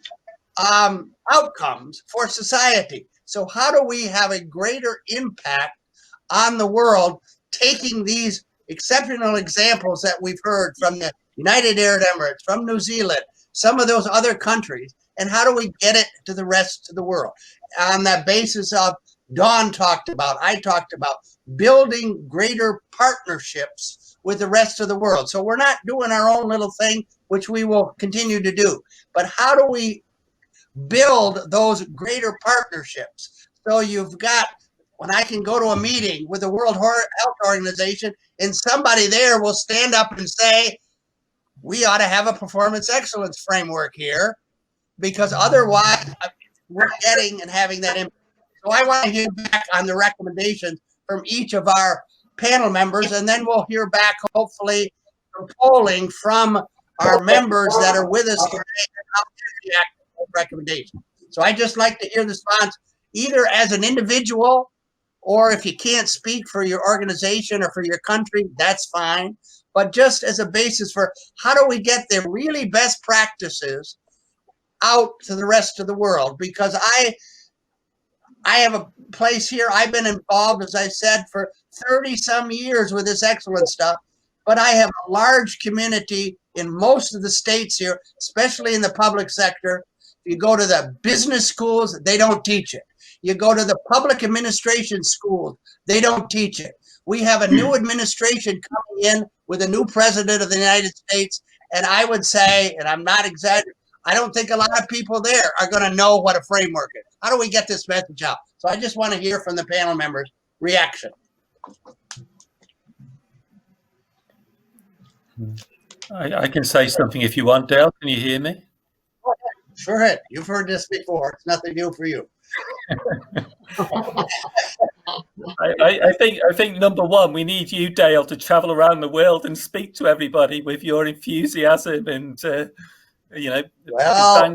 outcomes for society. So how do we have a greater impact on the world, taking these exceptional examples that we've heard from the United Arab Emirates, from New Zealand, some of those other countries, and how do we get it to the rest of the world? On that basis of Dawn talked about, I talked about, building greater partnerships with the rest of the world. So we're not doing our own little thing, which we will continue to do. But how do we build those greater partnerships? So you've got, when I can go to a meeting with the World Health Organization and somebody there will stand up and say, we ought to have a performance excellence framework here, because otherwise we're getting and having that impact. So I want to hear back on the recommendations from each of our panel members, and then we'll hear back, hopefully, from polling from our members that are with us today and how they react to those recommendations. So I just like to hear the response, either as an individual, or if you can't speak for your organization or for your country, that's fine. But just as a basis for how do we get the really best practices out to the rest of the world? Because I have a place here. I've been involved, as I said, for 30 some years with this excellence stuff, but I have a large community in most of the states here, especially in the public sector. You go to the business schools, they don't teach it. You go to the public administration schools, they don't teach it. We have a new administration coming in with a new president of the United States, and I would say, and I'm not exaggerating, I don't think a lot of people there are going to know what a framework is. How do we get this message out? So I just want to hear from the panel members' reaction. I can say something if you want, Dale. Can you hear me? Sure. You've heard this before. It's nothing new for you. I think number one, we need you, Dale, to travel around the world and speak to everybody with your enthusiasm and bang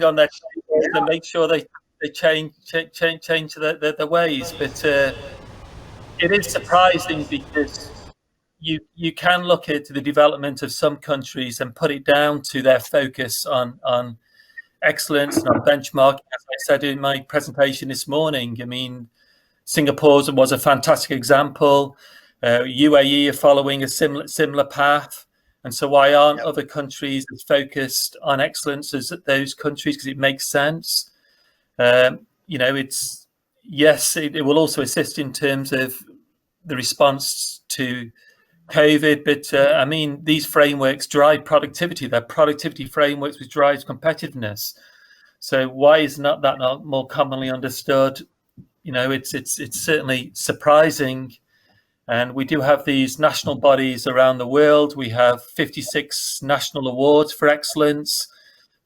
on their tables and make sure they change their ways. But it is surprising because you can look at the development of some countries and put it down to their focus on excellence and on benchmarking. As I said in my presentation this morning, I mean, Singapore was a fantastic example. UAE are following a similar path. And so why aren't other countries as focused on excellence as those countries? Because it makes sense. It will also assist in terms of the response to COVID, but I mean, these frameworks drive productivity. They're productivity frameworks which drives competitiveness. So why is that not more commonly understood? It's certainly surprising. And we do have these national bodies around the world. We have 56 national awards for excellence,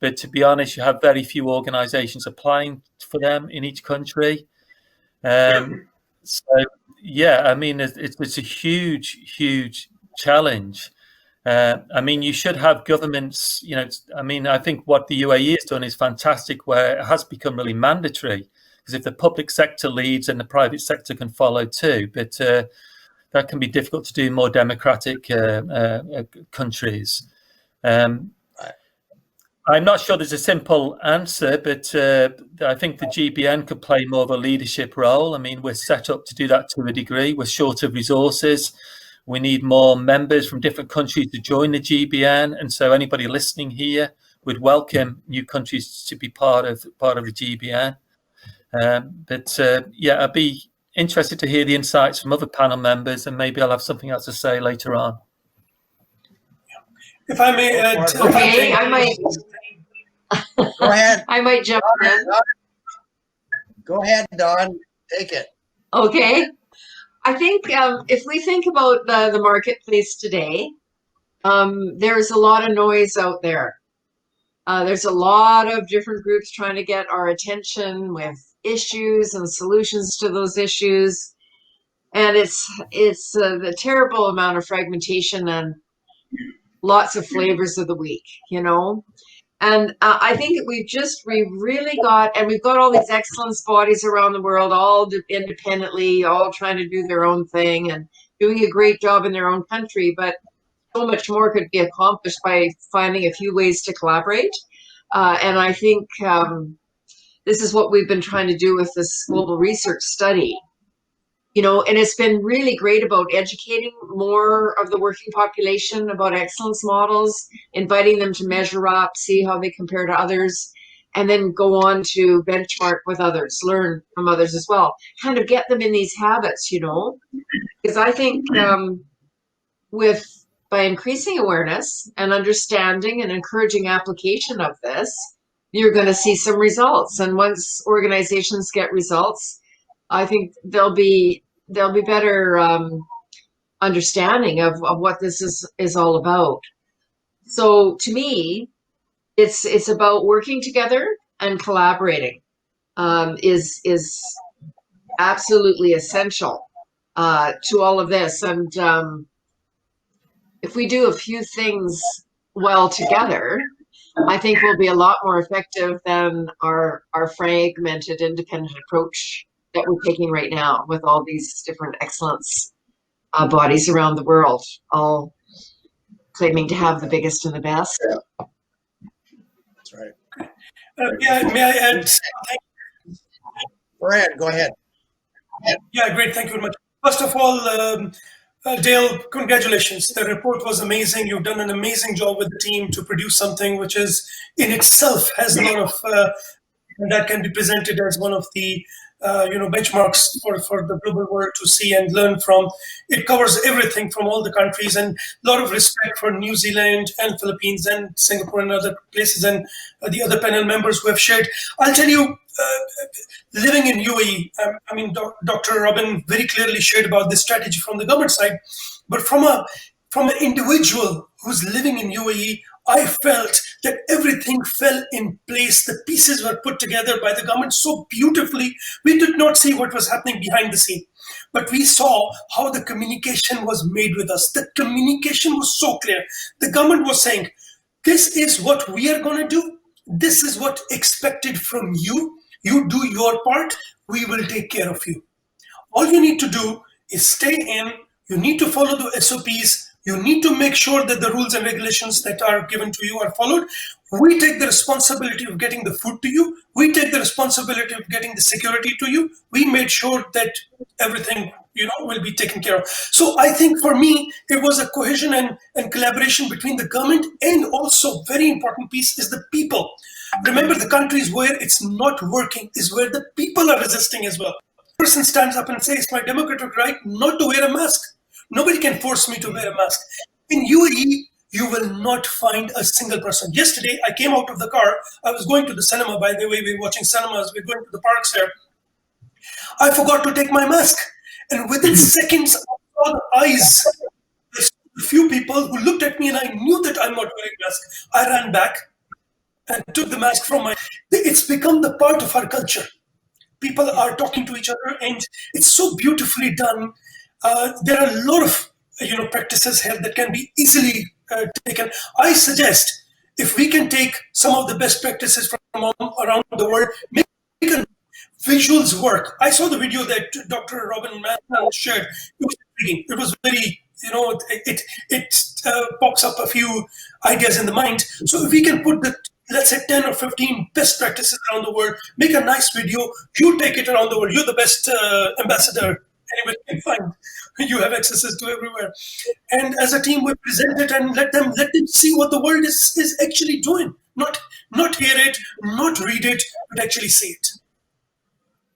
but to be honest, you have very few organizations applying for them in each country. It's a huge challenge. You should have governments, I think what the UAE has done is fantastic, where it has become really mandatory, because if the public sector leads, then the private sector can follow too. But that can be difficult to do in more democratic countries. I'm not sure there's a simple answer, but I think the GBN could play more of a leadership role. I mean, we're set up to do that to a degree. We're short of resources. We need more members from different countries to join the GBN. And so anybody listening here would welcome new countries to be part of the GBN. I'd be interested to hear the insights from other panel members, and maybe I'll have something else to say later on. If I may add, okay, I might. Go ahead. I might jump in. Go ahead, Dawn. Take it. Okay. I think if we think about the marketplace today, there's a lot of noise out there. There's a lot of different groups trying to get our attention with issues and solutions to those issues. And it's the terrible amount of fragmentation and lots of flavors of the week, you know. And I think we've really got, and we've got all these excellence bodies around the world, all independently, all trying to do their own thing and doing a great job in their own country. But so much more could be accomplished by finding a few ways to collaborate. And I think this is what we've been trying to do with this global research study. You know, and it's been really great about educating more of the working population about excellence models, inviting them to measure up, see how they compare to others, and then go on to benchmark with others, learn from others as well, kind of get them in these habits, you know, because I think by increasing awareness and understanding and encouraging application of this, you're going to see some results. And once organizations get results, I think there'll be better understanding of what this is all about. So to me, it's about working together and collaborating is absolutely essential to all of this. And if we do a few things well together, I think we'll be a lot more effective than our fragmented independent approach that we're taking right now with all these different excellence bodies around the world, all claiming to have the biggest and the best. Yeah. That's right. May I add something? Brad, go ahead. Yeah, great. Thank you very much. First of all, Dale, congratulations. The report was amazing. You've done an amazing job with the team to produce something which is in itself has a lot of that can be presented as one of the benchmarks for the global world to see and learn from. It covers everything from all the countries, and a lot of respect for New Zealand and Philippines and Singapore and other places, and the other panel members who have shared. I'll tell you, living in UAE, Dr. Robin very clearly shared about this strategy from the government side, but from an individual who's living in UAE, I felt that everything fell in place. The pieces were put together by the government so beautifully. We did not see what was happening behind the scene, but we saw how the communication was made with us. The communication was so clear. The government was saying, this is what we are going to do. This is what expected from you. You do your part. We will take care of you. All you need to do is stay in. You need to follow the SOPs. You need to make sure that the rules and regulations that are given to you are followed. We take the responsibility of getting the food to you. We take the responsibility of getting the security to you. We made sure that everything, will be taken care of. So I think for me, it was a cohesion and collaboration between the government, and also very important piece is the people. Remember, the countries where it's not working is where the people are resisting as well. A person stands up and says, it's my democratic right not to wear a mask. Nobody can force me to wear a mask. In UAE, you will not find a single person. Yesterday, I came out of the car. I was going to the cinema, by the way. We're watching cinemas. We're going to the parks here. I forgot to take my mask. And within seconds, I saw the eyes. I saw a few people who looked at me, and I knew that I'm not wearing a mask. I ran back and took the mask from my... It's become the part of our culture. People are talking to each other, and it's so beautifully done. There are a lot of practices here that can be easily taken. I suggest if we can take some of the best practices from around the world, make visuals work. I saw the video that Dr. Robin Mann shared. It was intriguing. It was very, it pops up a few ideas in the mind. So if we can put let's say 10 or 15 best practices around the world, make a nice video, you take it around the world. You're the best ambassador anybody can find. You have accesses to everywhere. And as a team, we present it and let them see what the world is actually doing. Not hear it, not read it, but actually see it.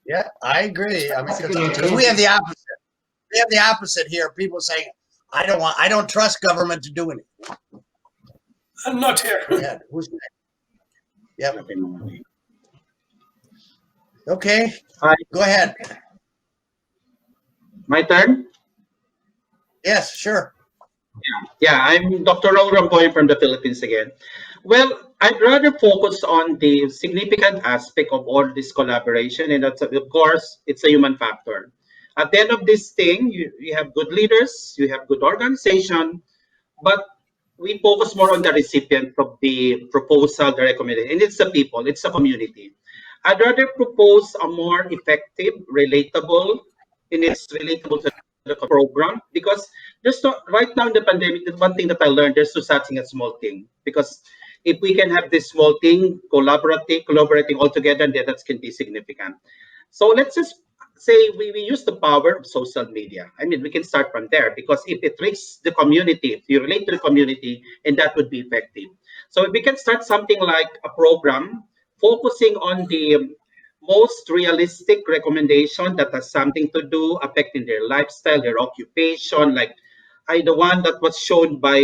Yeah, I agree. I mean, because we have the opposite. We have the opposite here. People saying, I don't trust government to do anything. I'm not here. Yeah, who's next? Yep. Okay, Hi, go ahead. my turn. Yes, sure. Yeah, I'm Dr. Raul Ramboy from the Philippines again. Well, I'd rather focus on the significant aspect of all this collaboration, and that's, of course, it's a human factor. At the end of this thing, you have good leaders, you have good organization, but we focus more on the recipient of the proposal, the recommendation, and it's the people, it's the community. I'd rather propose a more effective, relatable, and it's relatable to the program because there's no, right now in the pandemic, the one thing that I learned, there's no such thing as small thing because if we can have this small thing collaborating all together, then that can be significant. So let's just say we use the power of social media. I mean, we can start from there because if it reaches the community, if you relate to the community, and that would be effective. So if we can start something like a program focusing on the most realistic recommendation that has something to do affecting their lifestyle, their occupation, like the one that was shown by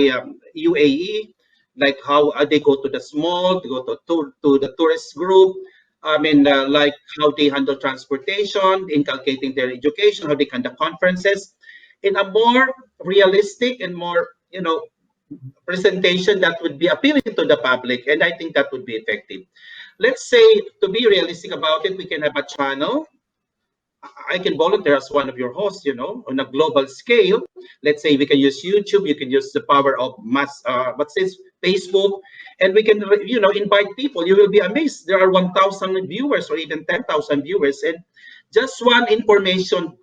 UAE, like how they go to the mall, to go to the tourist group. I mean, like how they handle transportation, inculcating their education, how they conduct conferences, in a more realistic and more, presentation that would be appealing to the public, and I think that would be effective. Let's say, to be realistic about it, we can have a channel. I can volunteer as one of your hosts, on a global scale. Let's say we can use YouTube, you can use the power of Facebook, and we can, invite people. You will be amazed. There are 1,000 viewers or even 10,000 viewers, and just one information,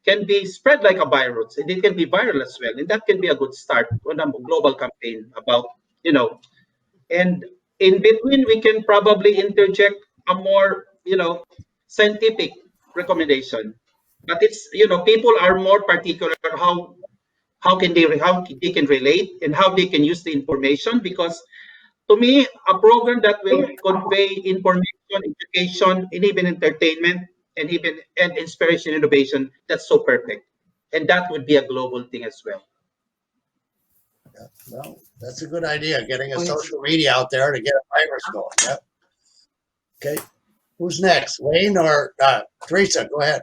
can be spread like a virus, and it can be viral as well. And that can be a good start on a global campaign about, and in between, we can probably interject a more, scientific recommendation. But it's, people are more particular how they can relate and how they can use the information because to me, a program that will convey information, education, and even entertainment and inspiration, innovation, that's so perfect. And that would be a global thing as well. Well, that's a good idea, getting a social media out there to get a virus going. Yep. Okay. Who's next? Wayne or Teresa? Go ahead.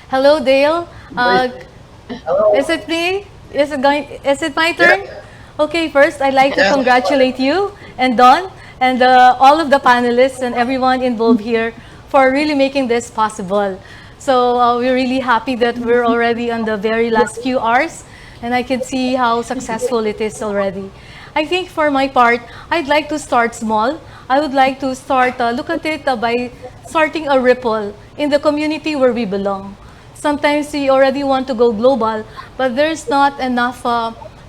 Hello, Dale. Hello. Is it me? Is it my turn? Yeah. Okay, first I'd like to congratulate you and Don and all of the panelists and everyone involved here for really making this possible. So we're really happy that we're already on the very last few hours and I can see how successful it is already. I think for my part, I'd like to start small. I would like to start, look at it by starting a ripple in the community where we belong. Sometimes we already want to go global, but there's not enough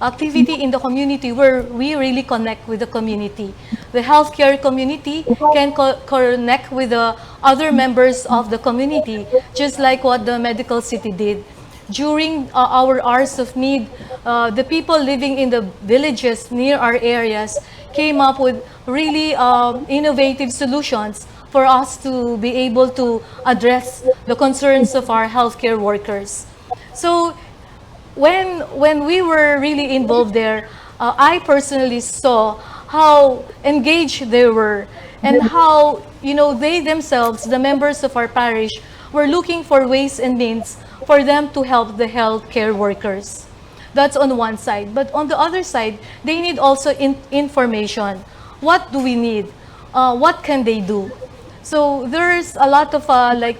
activity in the community where we really connect with the community. The healthcare community can connect with the other members of the community, just like what the medical city did. During our hours of need, the people living in the villages near our areas came up with really innovative solutions for us to be able to address the concerns of our healthcare workers. So when we were really involved there, I personally saw how engaged they were and how, they themselves, the members of our parish, were looking for ways and means for them to help the healthcare workers. That's on one side. But on the other side, they need also information. What do we need? What can they do? So there's a lot of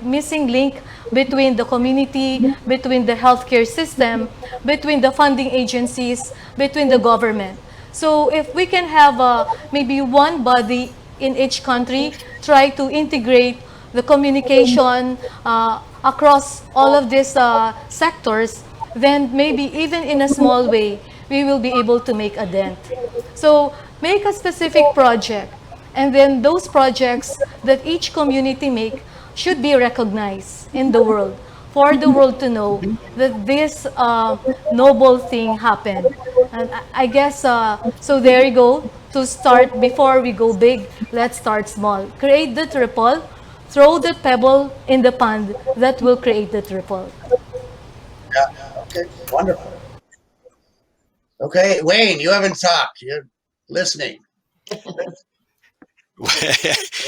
missing link between the community, between the healthcare system, between the funding agencies, between the government. So if we can have maybe one body in each country, try to integrate the communication across all of these sectors, then maybe even in a small way, we will be able to make a dent. So make a specific project, and then those projects that each community make should be recognized in the world, for the world to know that this noble thing happened. And I guess, so there you go. To start, before we go big, let's start small. Create the ripple throw the pebble in the pond that will create the ripple. Yeah. Okay. Wonderful. Okay, Wayne, you haven't talked. You're listening.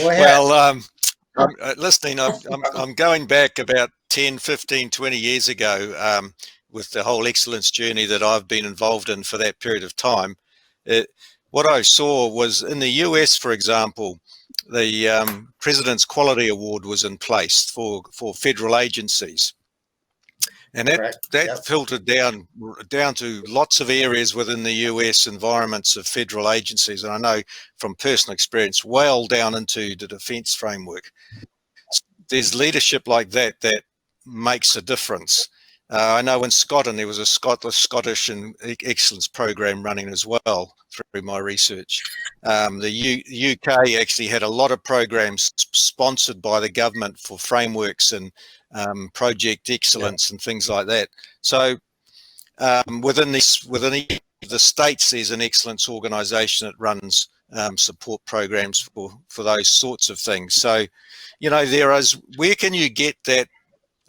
Well, listening, I'm going back about 10, 15, 20 years ago with the whole excellence journey that I've been involved in for that period of time. What I saw was in the US, for example, the President's Quality Award was in place for federal agencies. And that filtered down to lots of areas within the US environments of federal agencies. And I know from personal experience, well down into the defence framework. There's leadership like that that makes a difference. I know in Scotland, there was a Scottish and excellence program running as well through my research. The UK actually had a lot of programs sponsored by the government for frameworks and project excellence and things like that. So within each of the states, there's an excellence organisation that runs support programs for those sorts of things. So, you know, where can you get that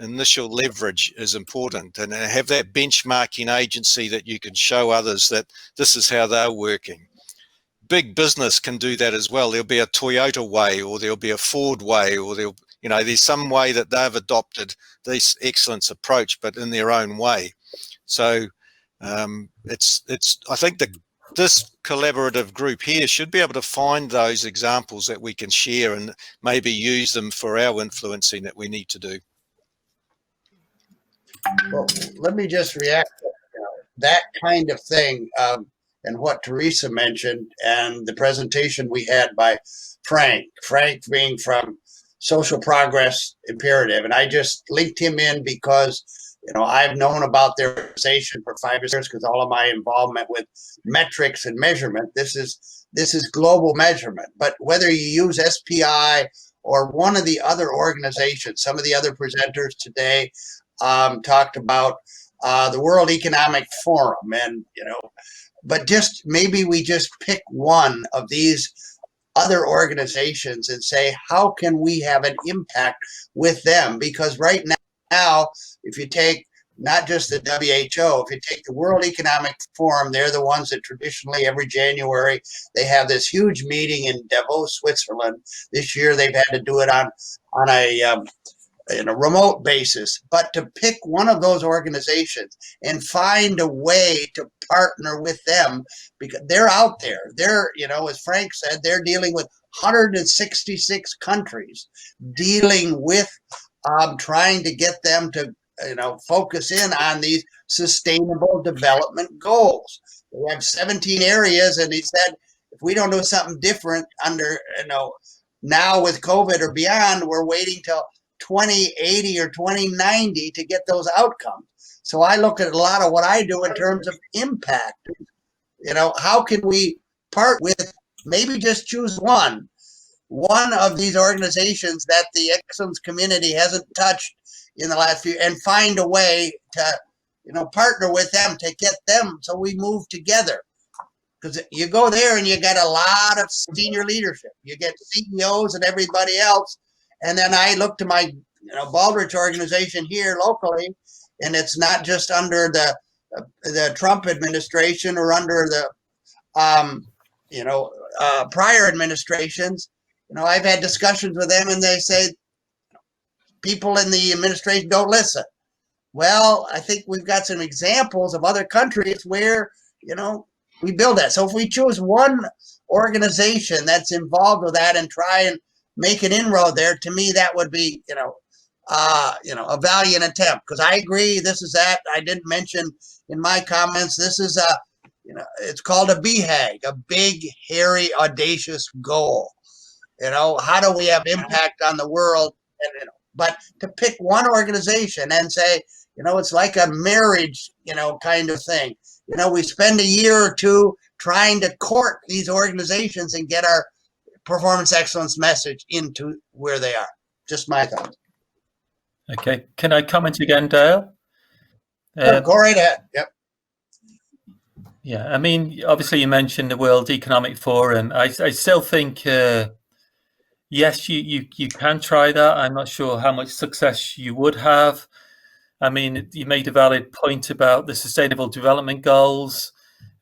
initial leverage is important, and have that benchmarking agency that you can show others that this is how they're working. Big business can do that as well. There'll be a Toyota way, or there'll be a Ford way, or there's some way that they've adopted this excellence approach, but in their own way. So I think this collaborative group here should be able to find those examples that we can share and maybe use them for our influencing that we need to do. Well, let me just react to that kind of thing and what Teresa mentioned and the presentation we had by Frank being from Social Progress Imperative. And I just linked him in because, I've known about their organization for 5 years because all of my involvement with metrics and measurement, this is global measurement. But whether you use SPI or one of the other organizations, some of the other presenters today talked about the World Economic Forum, and but just maybe we just pick one of these other organizations and say, how can we have an impact with them? Because right now, if you take not just the WHO, if you take the World Economic Forum, they're the ones that traditionally every January they have this huge meeting in Davos, Switzerland. This year they've had to do it on a remote basis, but to pick one of those organizations and find a way to partner with them, because they're out there. They're, as Frank said, they're dealing with 166 countries, dealing with trying to get them to, focus in on these sustainable development goals. We have 17 areas, and he said, if we don't do something different under, now with COVID or beyond, we're waiting till 2080 or 2090 to get those outcomes. So I look at a lot of what I do in terms of impact. How can we part with, maybe just choose one of these organizations that the excellence community hasn't touched in the last few, and find a way to, partner with them to get them so we move together. Because you go there and you get a lot of senior leadership. You get CEOs and everybody else. And then I look to my, Baldrige organization here locally, and it's not just under the Trump administration or under the, prior administrations. I've had discussions with them, and they say people in the administration don't listen. Well, I think we've got some examples of other countries where, we build that. So if we choose one organization that's involved with that and try and make an inroad there, to me that would be a valiant attempt, because I agree this is that I didn't mention in my comments, this is it's called a BHAG, a big hairy audacious goal. How do we have impact on the world? And but to pick one organization and say, it's like a marriage, kind of thing. We spend a year or two trying to court these organizations and get our performance excellence message into where they are. Just my thoughts. Okay. Can I comment again, Dale? Go right ahead. Yep. Yeah. I mean, obviously you mentioned the World Economic Forum. I still think, yes, you can try that. I'm not sure how much success you would have. I mean, you made a valid point about the Sustainable Development Goals.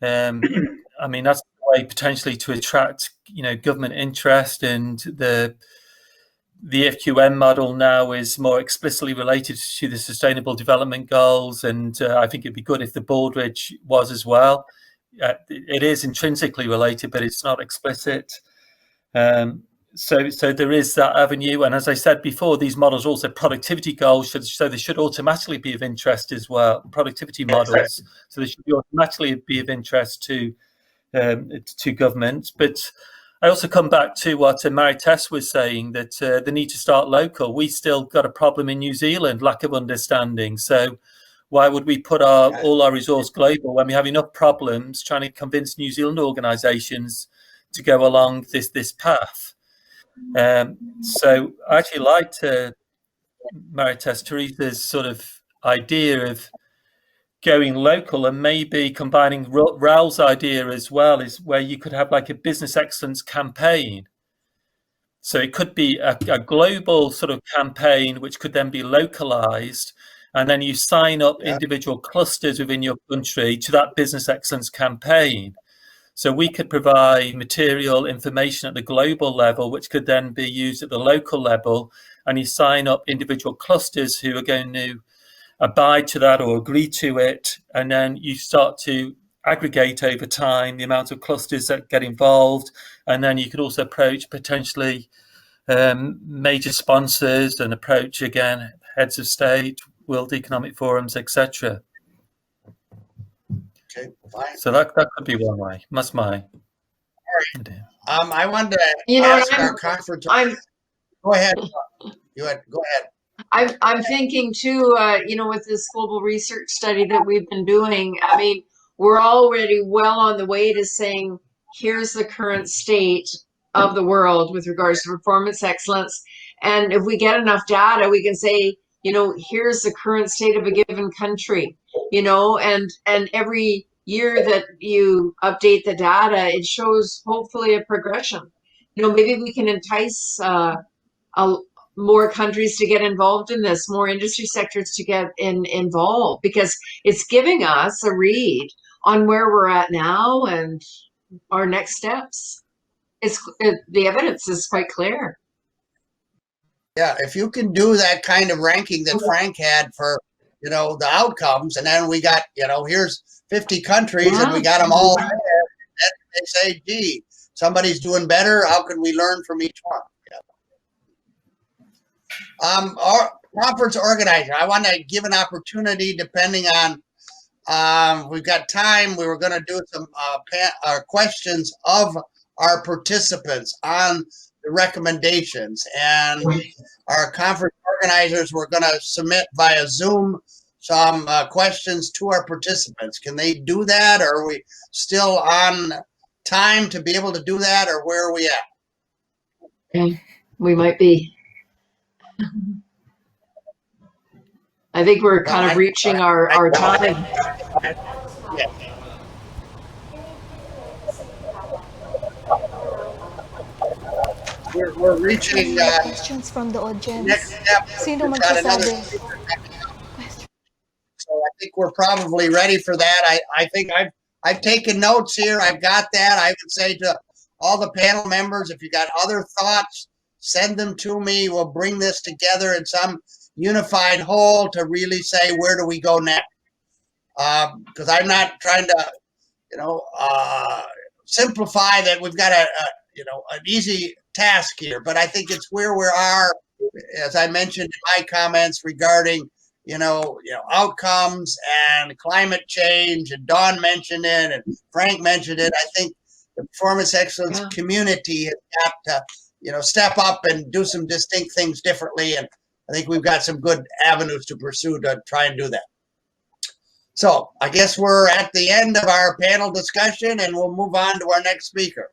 I mean, that's a way potentially to attract, government interest, and the FQM model now is more explicitly related to the Sustainable Development Goals, and I think it'd be good if the Baldrige was as well. It is intrinsically related, but it's not explicit. So there is that avenue, and as I said before, these models also productivity goals, so they should automatically be of interest as well. Productivity models, so they should automatically be of interest to government. But I also come back to what Marie-Tess was saying, that the need to start local. We still got a problem in New Zealand, lack of understanding. So why would we put all our resource global when we have enough problems trying to convince New Zealand organisations to go along this path? So I actually liked Marie-Tess Teresa's sort of idea of going local, and maybe combining Raoul's idea as well, is where you could have like a business excellence campaign. So it could be a global sort of campaign, which could then be localized, and then you sign up individual clusters within your country to that business excellence campaign. So we could provide material information at the global level, which could then be used at the local level, and you sign up individual clusters who are going to abide to that or agree to it, and then you start to aggregate over time the amount of clusters that get involved, and then you could also approach potentially major sponsors and approach again heads of state, World Economic Forums, etc. Okay, fine. So that could be one way. That's my idea. I wanted to ask our conference. Go ahead. Go ahead. I'm thinking too, with this global research study that we've been doing, I mean, we're already well on the way to saying, here's the current state of the world with regards to performance excellence. And if we get enough data, we can say, here's the current state of a given country, and every year that you update the data, it shows hopefully a progression. Maybe we can entice more countries to get involved in this, more industry sectors to get involved, because it's giving us a read on where we're at now and our next steps. The evidence is quite clear. Yeah, if you can do that kind of ranking that Frank had for, the outcomes, and then we got, here's 50 countries and we got them all there, they say, gee, somebody's doing better. How can we learn from each one? Our conference organizer, I want to give an opportunity, depending on, we've got time. We were going to do some questions of our participants on the recommendations, and our conference organizers were going to submit via Zoom some questions to our participants. Can they do that, or are we still on time to be able to do that, or where are we at? Okay, we might be. I think we're kind of reaching our time. Yeah. We're reaching questions from the audience. Next step. Sino We've got another magsasabi? speaker coming up. So I think we're probably ready for that. I think I've taken notes here. I've got that. I would say to all the panel members, if you got other thoughts, send them to me. We'll bring this together in some unified whole to really say, where do we go next? Because I'm not trying to, simplify that we've got an easy task here, but I think it's where we are, as I mentioned in my comments regarding, outcomes and climate change, and Dawn mentioned it, and Frank mentioned it. I think the performance excellence community has got to, step up and do some distinct things differently, and I think we've got some good avenues to pursue to try and do that. So I guess we're at the end of our panel discussion, and we'll move on to our next speaker.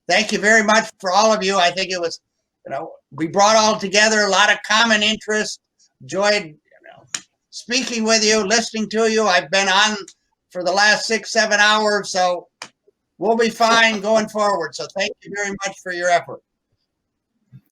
Thank you very much for all of you. I think it was, we brought all together a lot of common interests. Enjoyed, speaking with you, listening to you. I've been on for the last 6-7 hours, so we'll be fine going forward. So thank you very much for your effort.